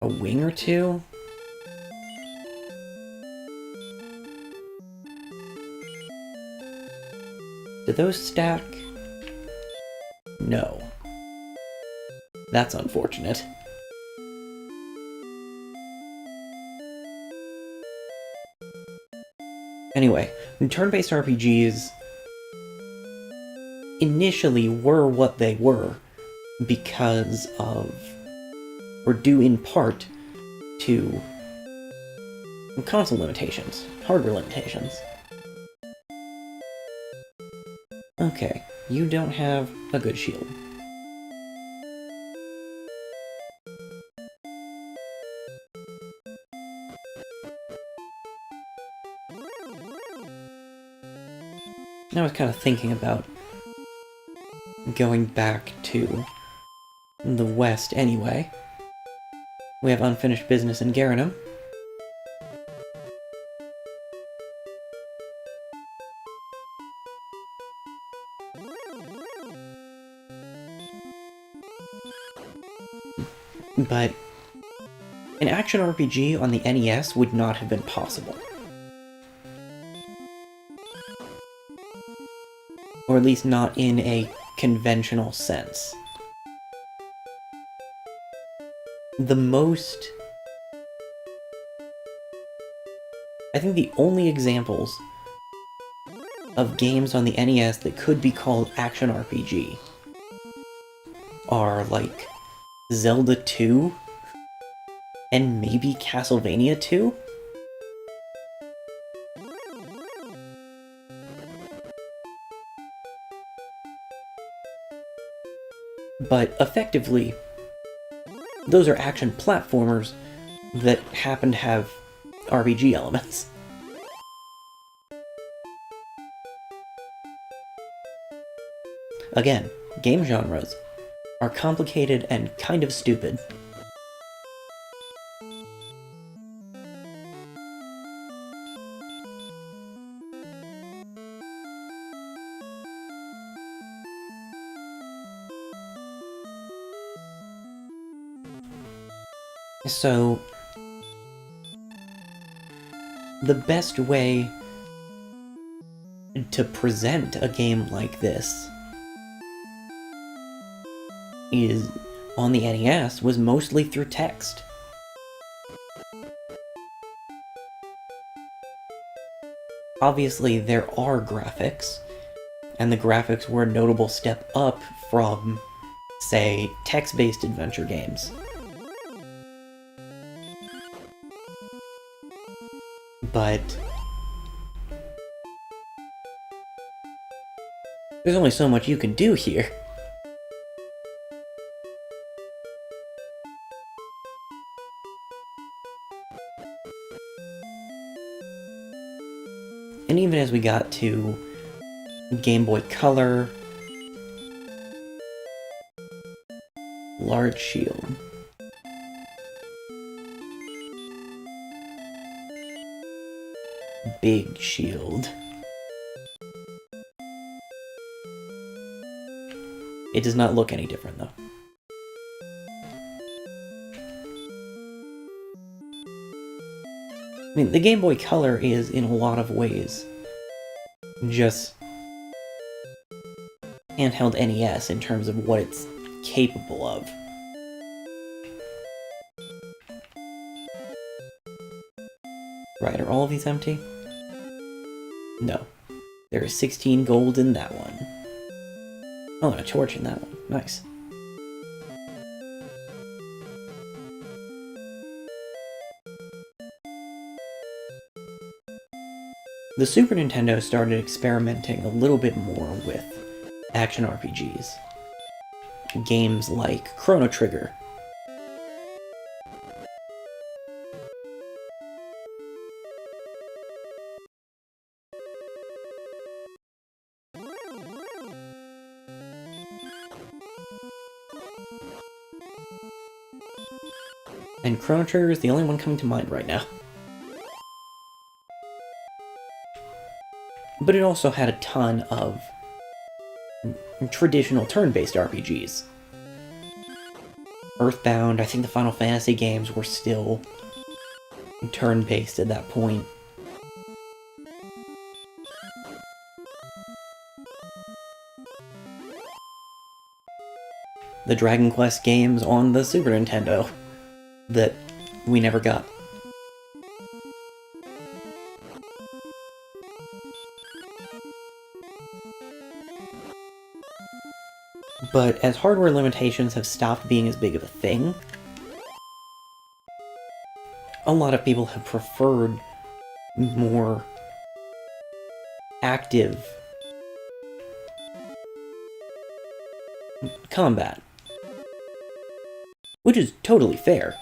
a wing or two. Do those stack? No. That's unfortunate. Anyway, turn-based RPGs initially were what they were because of, or due in part to, console limitations, hardware limitations. Okay, you don't have a good shield. I was kind of thinking about going back to the west anyway. We have unfinished business in Garanum. But an action RPG on the NES would not have been possible. Or at least not in a conventional sense. I think the only examples of games on the NES that could be called action RPG are like Zelda 2 and maybe Castlevania 2? But effectively, those are action platformers that happen to have RPG elements. Again, game genres are complicated and kind of stupid. So, the best way to present a game like this is, on the NES, was mostly through text. Obviously, there are graphics, and the graphics were a notable step up from, say, text-based adventure games. But there's only so much you can do here. And even as we got to Game Boy Color, large shield, big shield. It does not look any different, though. I mean, the Game Boy Color is, in a lot of ways, just handheld NES in terms of what it's capable of. Right, are all of these empty? No. There is 16 gold in that one. Oh, and a torch in that one. Nice. The Super Nintendo started experimenting a little bit more with action RPGs. Games like Chrono Trigger. And Chrono Trigger is the only one coming to mind right now. But it also had a ton of traditional turn-based RPGs. Earthbound, I think the Final Fantasy games were still turn-based at that point. the Dragon Quest games on the Super Nintendo that we never got. But as hardware limitations have stopped being as big of a thing, a lot of people have preferred more active combat, which is totally fair.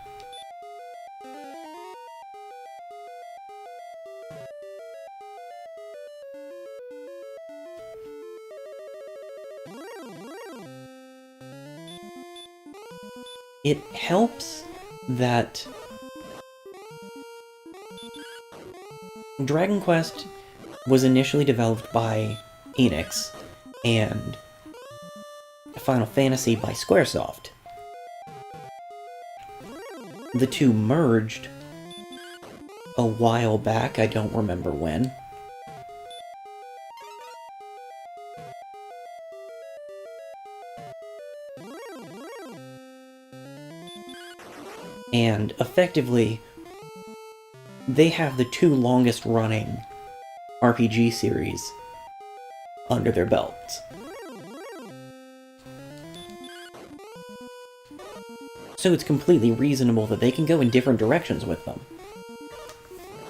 It helps that Dragon Quest was initially developed by Enix and Final Fantasy by Squaresoft. The two merged a while back, I don't remember when. And effectively, they have the two longest running RPG series under their belts. So it's completely reasonable that they can go in different directions with them.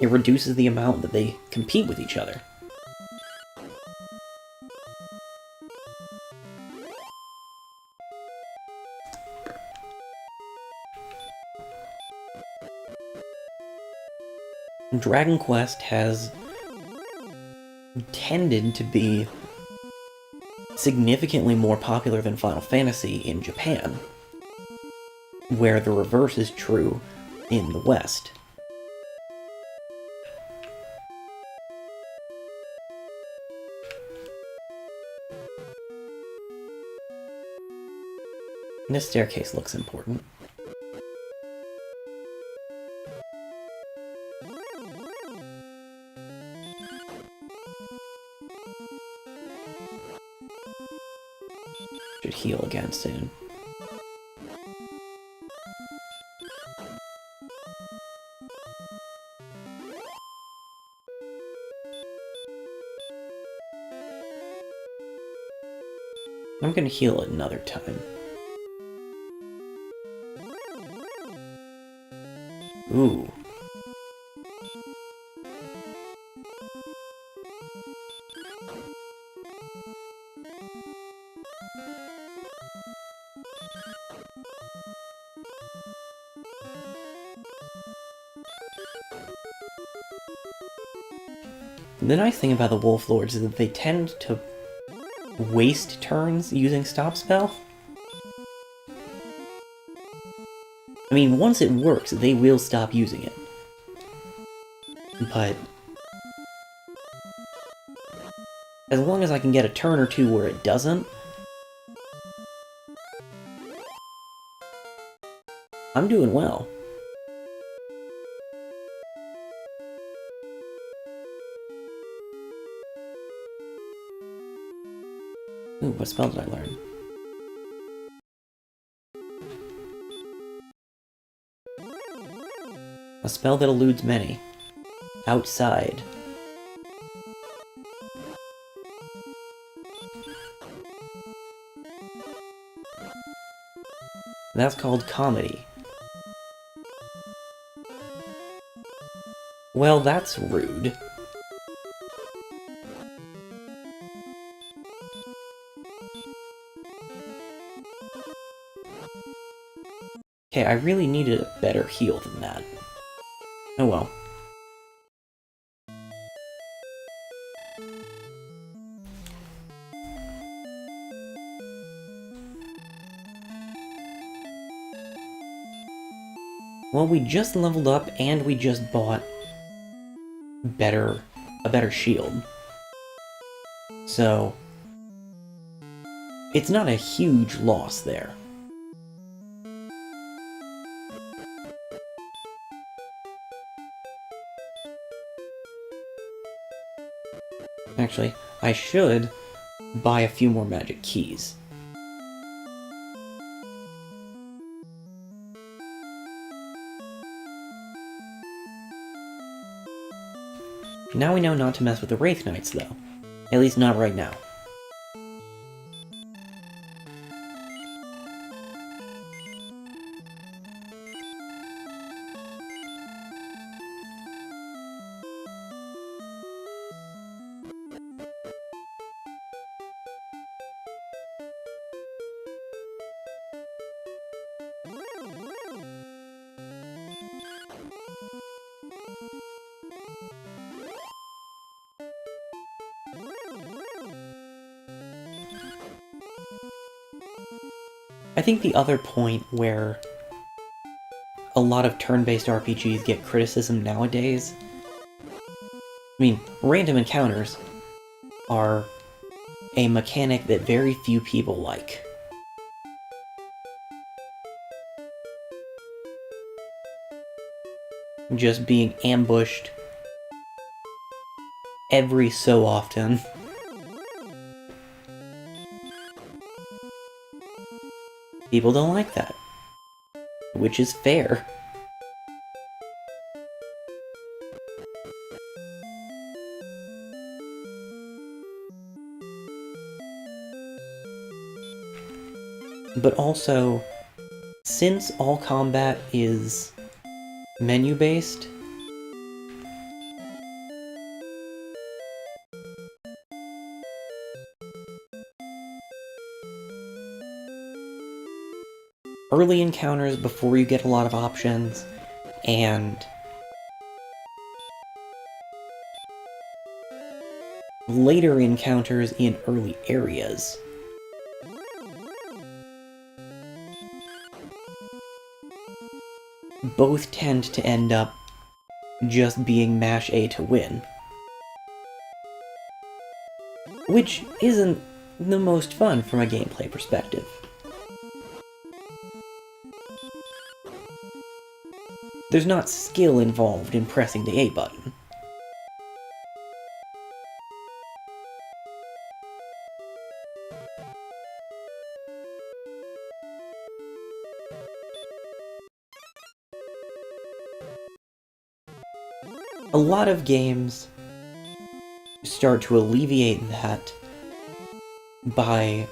It reduces the amount that they compete with each other. Dragon Quest has tended to be significantly more popular than Final Fantasy in Japan, where the reverse is true in the West. This staircase looks important. Should heal again soon. I'm gonna heal another time. Ooh. The nice thing about the Wolf Lords is that they tend to waste turns using Stop Spell. I mean, once it works, they will stop using it. But as long as I can get a turn or two where it doesn't, I'm doing well. Ooh, what spell did I learn? A spell that eludes many. Outside. That's called Comedy. Well, that's rude. Okay, I really needed a better heal than that. Oh well. Well, we just leveled up and we just bought a better shield. So it's not a huge loss there. Actually, I should buy a few more magic keys. Now we know not to mess with the Wraith Knights, though. At least not right now. I think the other point where a lot of turn-based RPGs get criticism nowadays, random encounters are a mechanic that very few people like. Just being ambushed every so often. People don't like that. Which is fair. But also, since all combat is menu-based, early encounters before you get a lot of options, and later encounters in early areas both tend to end up just being mash A to win. Which isn't the most fun from a gameplay perspective. There's not skill involved in pressing the A button. A lot of games start to alleviate that by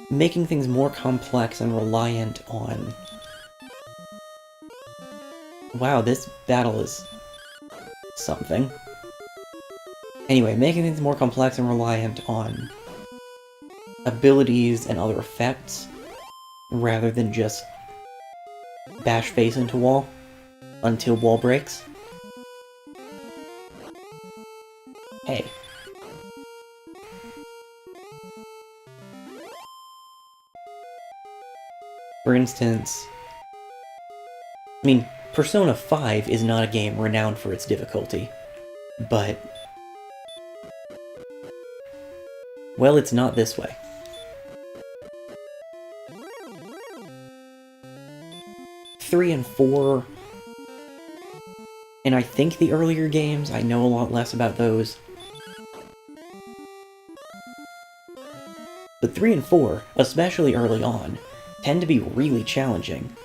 making things more complex and reliant on... Wow, this battle is something. Anyway, making things more complex and reliant on abilities and other effects, rather than just bash face into wall until wall breaks. Hey. For instance, Persona 5 is not a game renowned for its difficulty, but... well, it's not this way. Three and 4, and I think the earlier games, I know a lot less about those. But 3 and 4, especially early on, tend to be really challenging.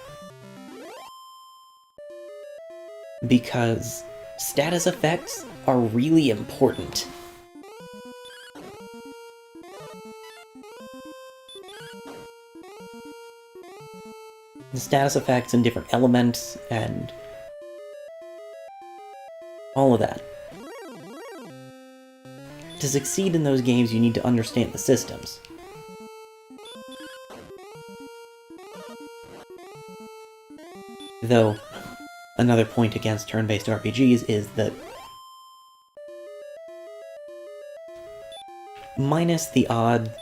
Because status effects are really important. The status effects and different elements and all of that. To succeed in those games, you need to understand the systems. Though, another point against turn-based RPGs is that minus the odd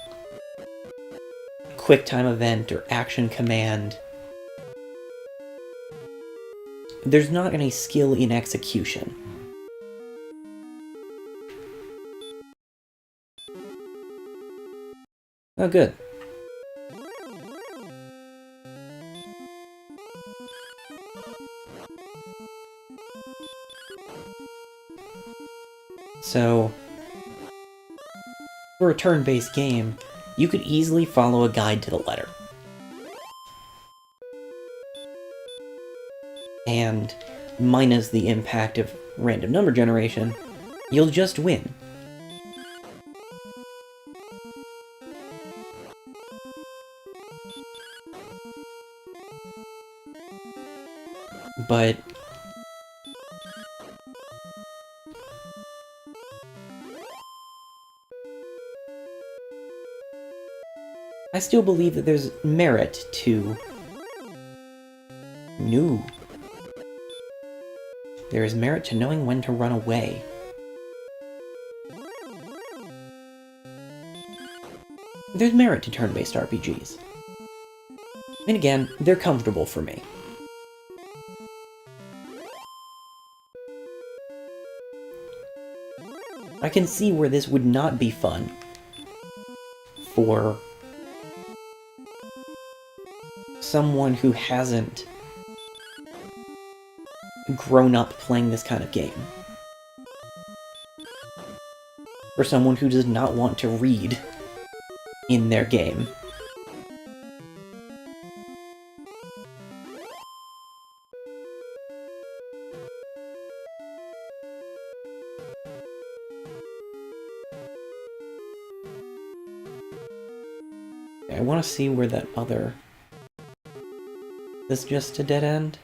quick-time event or action command, there's not any skill in execution. Oh, good. So, for a turn-based game, you could easily follow a guide to the letter. And minus the impact of random number generation, you'll just win. But I still believe that there's merit to... No. There is merit to knowing when to run away. There's merit to turn-based RPGs. And again, they're comfortable for me. I can see where this would not be fun for someone who hasn't grown up playing this kind of game. For someone who does not want to read in their game. I want to see where that other... Is this just a dead end?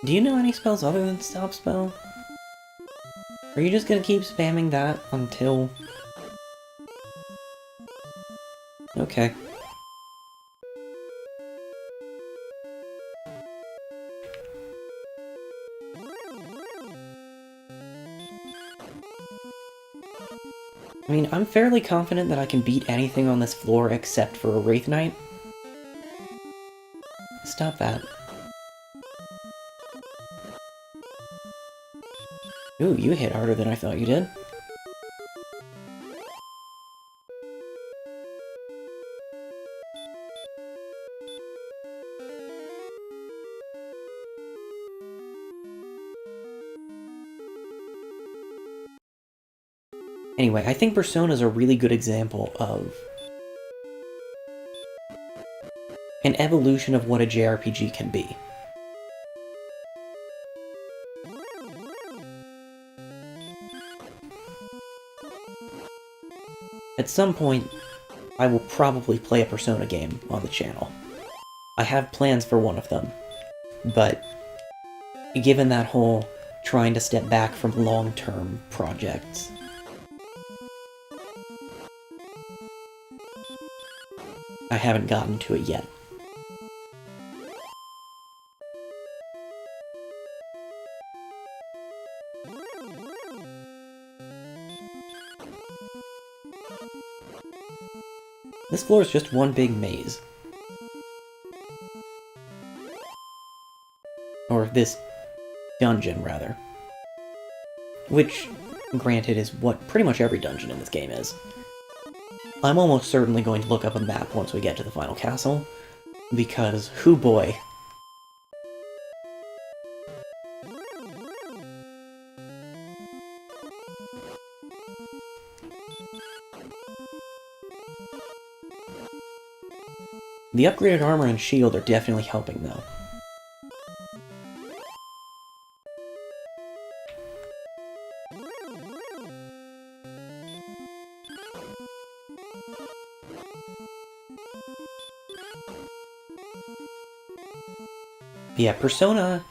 Do you know any spells other than Stop Spell? Are you just gonna keep spamming that until... Okay. I mean, I'm fairly confident that I can beat anything on this floor except for a Wraith Knight. Stop that. Ooh, you hit harder than I thought you did. Anyway, I think Persona's a really good example of an evolution of what a JRPG can be. At some point, I will probably play a Persona game on the channel. I have plans for one of them, but given that whole trying to step back from long-term projects, I haven't gotten to it yet. This floor is just one big maze. Or this dungeon, rather. Which, granted, is what pretty much every dungeon in this game is. I'm almost certainly going to look up a map once we get to the final castle, because, hoo boy. The upgraded armor and shield are definitely helping, though. Yeah, Persona's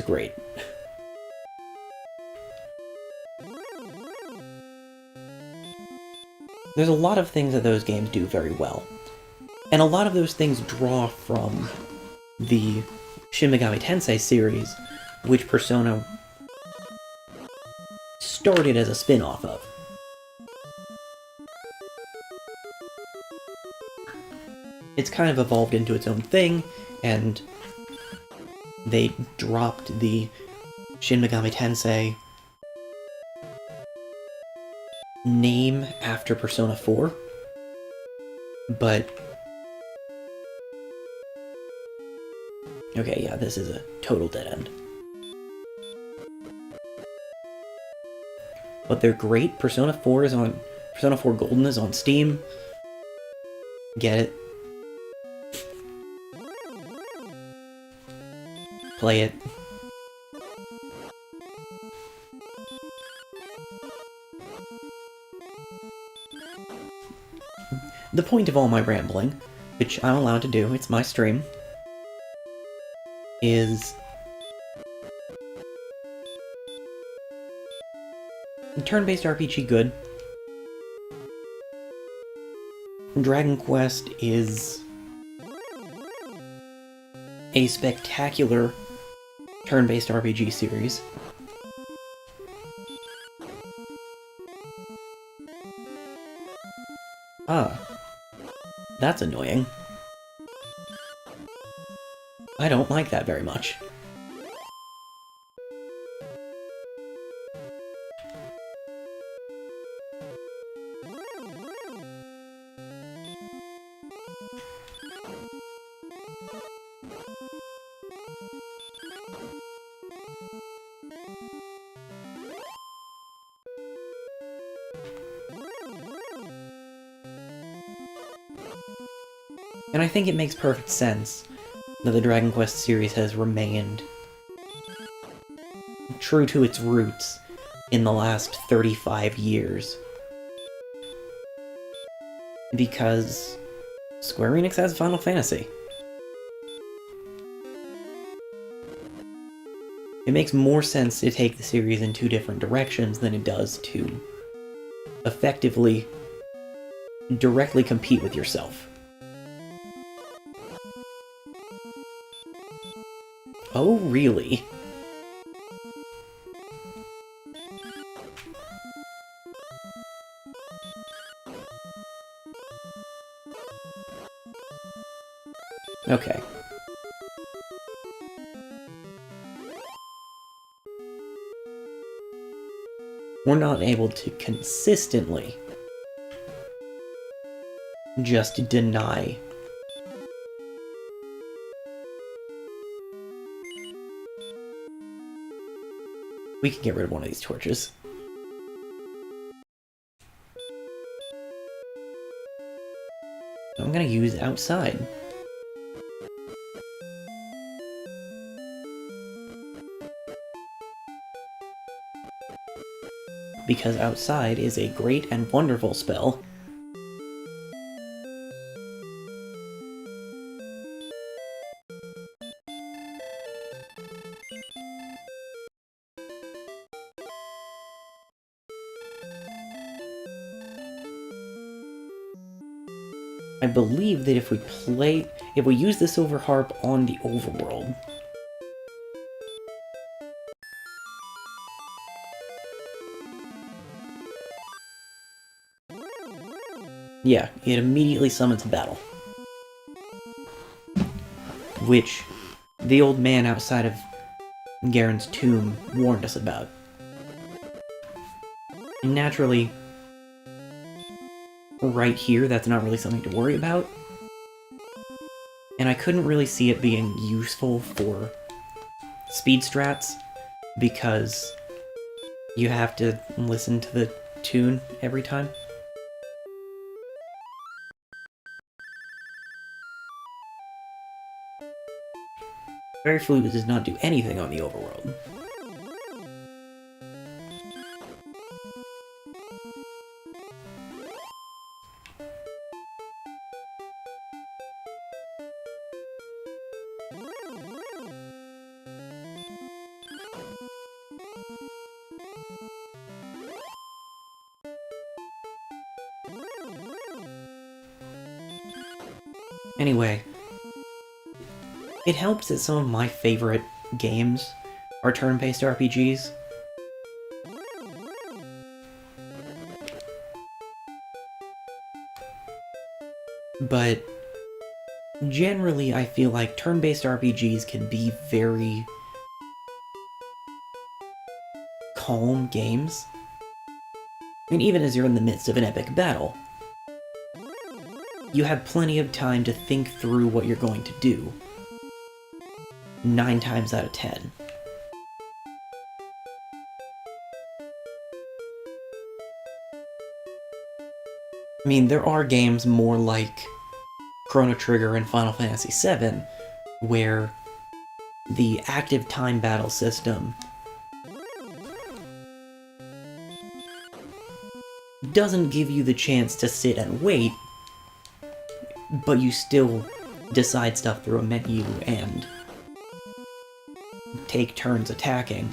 great. There's a lot of things that those games do very well. And a lot of those things draw from the Shin Megami Tensei series, which Persona started as a spin-off of. It's kind of evolved into its own thing, and they dropped the Shin Megami Tensei name after Persona 4, but Okay, yeah, this is a total dead end. But they're great. Persona 4 Golden is on Steam. Get it. Play it. The point of all my rambling, which I'm allowed to do, it's my stream, is turn-based RPG good. Dragon Quest is a spectacular turn-based RPG series. Ah, that's annoying. I don't like that very much. And I think it makes perfect sense that the Dragon Quest series has remained true to its roots in the last 35 years. Because Square Enix has Final Fantasy. It makes more sense to take the series in two different directions than it does to effectively directly compete with yourself. Oh, really? Okay. We're not able to consistently just deny we can get rid of one of these torches. I'm gonna use outside. Because outside is a great and wonderful spell. I believe that if we use the Silver Harp on the overworld, yeah, it immediately summons a battle. Which the old man outside of Garen's tomb warned us about. And naturally, right here, that's not really something to worry about. And I couldn't really see it being useful for speed strats, because you have to listen to the tune every time. Fairy Flute does not do anything on the overworld. Anyway, it helps that some of my favorite games are turn-based RPGs. But generally, I feel like turn-based RPGs can be very calm games. I mean, even as you're in the midst of an epic battle, you have plenty of time to think through what you're going to do. 9 times out of 10. I mean, there are games more like Chrono Trigger and Final Fantasy VII, where the active time battle system doesn't give you the chance to sit and wait, but you still decide stuff through a menu and take turns attacking.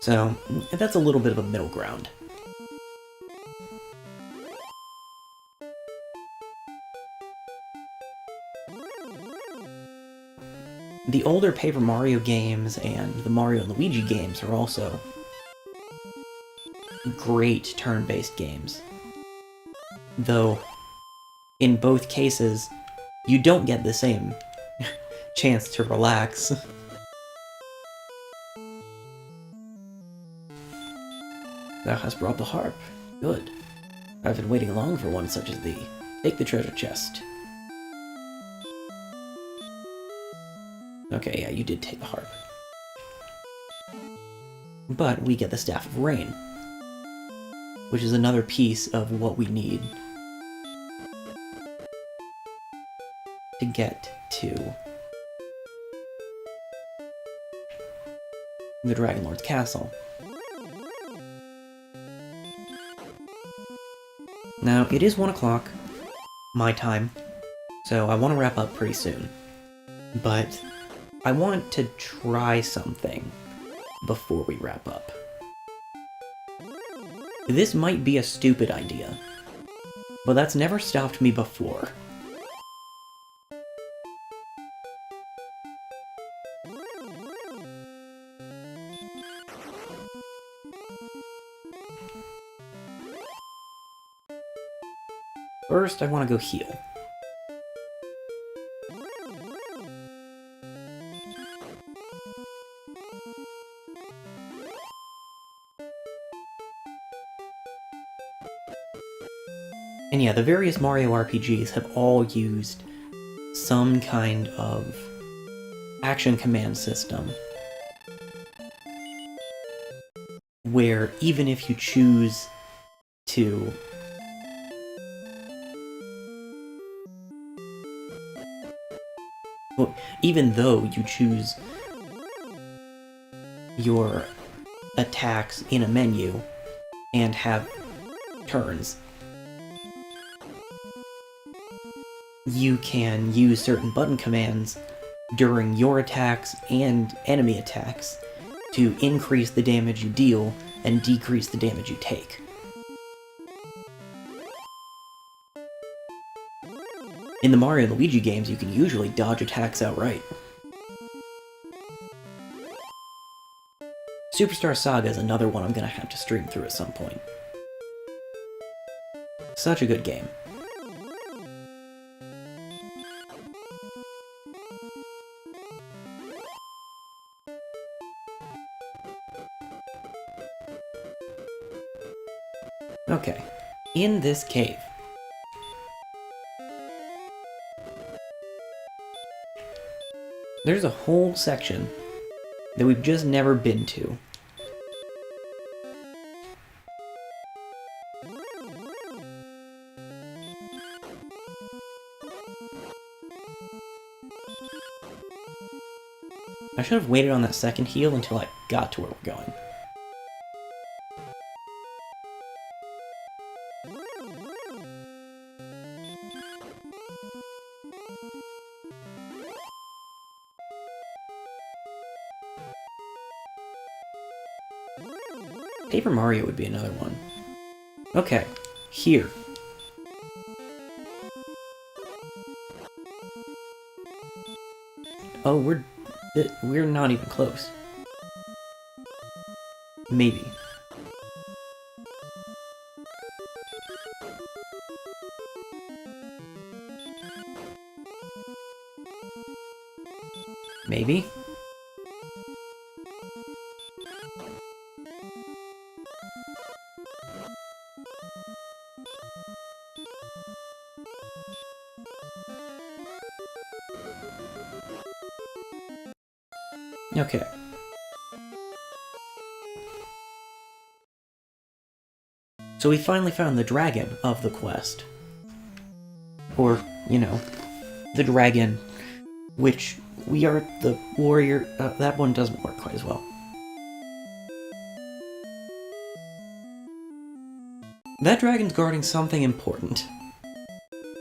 So, that's a little bit of a middle ground. The older Paper Mario games and the Mario and Luigi games are also great turn-based games. Though, in both cases, you don't get the same chance to relax. Thou hast brought the harp. Good. I've been waiting long for one such as thee. Take the treasure chest. Okay, yeah, you did take the harp. But we get the Staff of Rain, which is another piece of what we need to get to the Dragon Lord's castle. Now, it is 1 o'clock, my time, so I want to wrap up pretty soon. But I want to try something before we wrap up. This might be a stupid idea, but that's never stopped me before. First, I want to go heal. And yeah, the various Mario RPGs have all used some kind of action command system where even if you choose to even though you choose your attacks in a menu and have turns, you can use certain button commands during your attacks and enemy attacks to increase the damage you deal and decrease the damage you take. In the Mario and Luigi games, you can usually dodge attacks outright. Superstar Saga is another one I'm gonna have to stream through at some point. Such a good game. Okay, in this cave, there's a whole section that we've just never been to. I should have waited on that second heal until I got to where we're going. Paper Mario would be another one. Okay, here. Oh, we're not even close. Maybe. Maybe? Okay. So we finally found the dragon of the quest. Or, you know, the dragon, which we are the warrior. That one doesn't work quite as well. That dragon's guarding something important.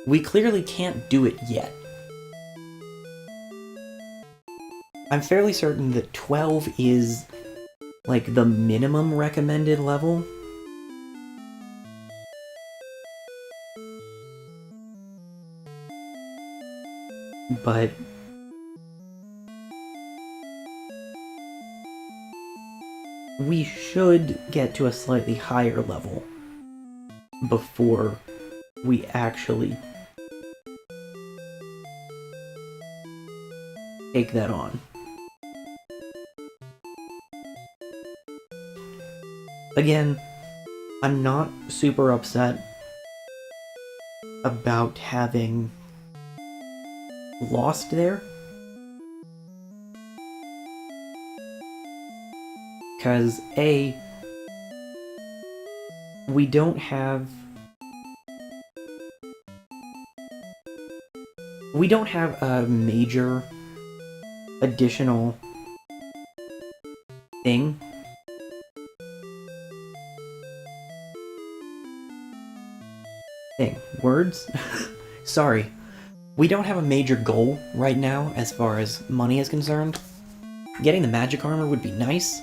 We clearly can't do it yet. I'm fairly certain that 12 is, like, the minimum recommended level. But we should get to a slightly higher level before we actually take that on. Again, I'm not super upset about having lost there, because A, we don't have a major additional thing. Words? Sorry. We don't have a major goal right now as far as money is concerned. Getting the magic armor would be nice,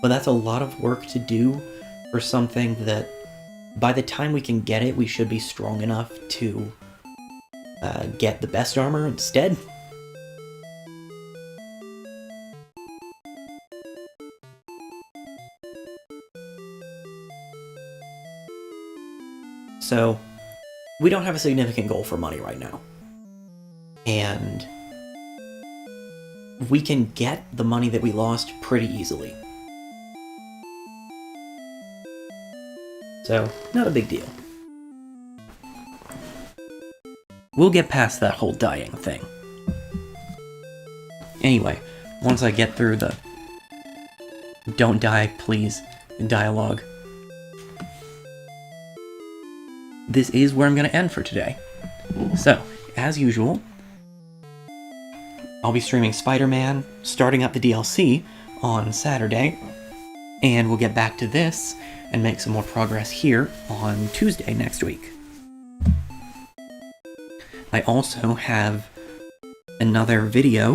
but that's a lot of work to do for something that by the time we can get it, we should be strong enough to get the best armor instead. So, we don't have a significant goal for money right now. And we can get the money that we lost pretty easily. So, not a big deal. We'll get past that whole dying thing. Anyway, once I get through the "don't die, please" dialogue, this is where I'm going to end for today. So, as usual, I'll be streaming Spider-Man, starting up the DLC on Saturday, and we'll get back to this and make some more progress here on Tuesday next week. I also have another video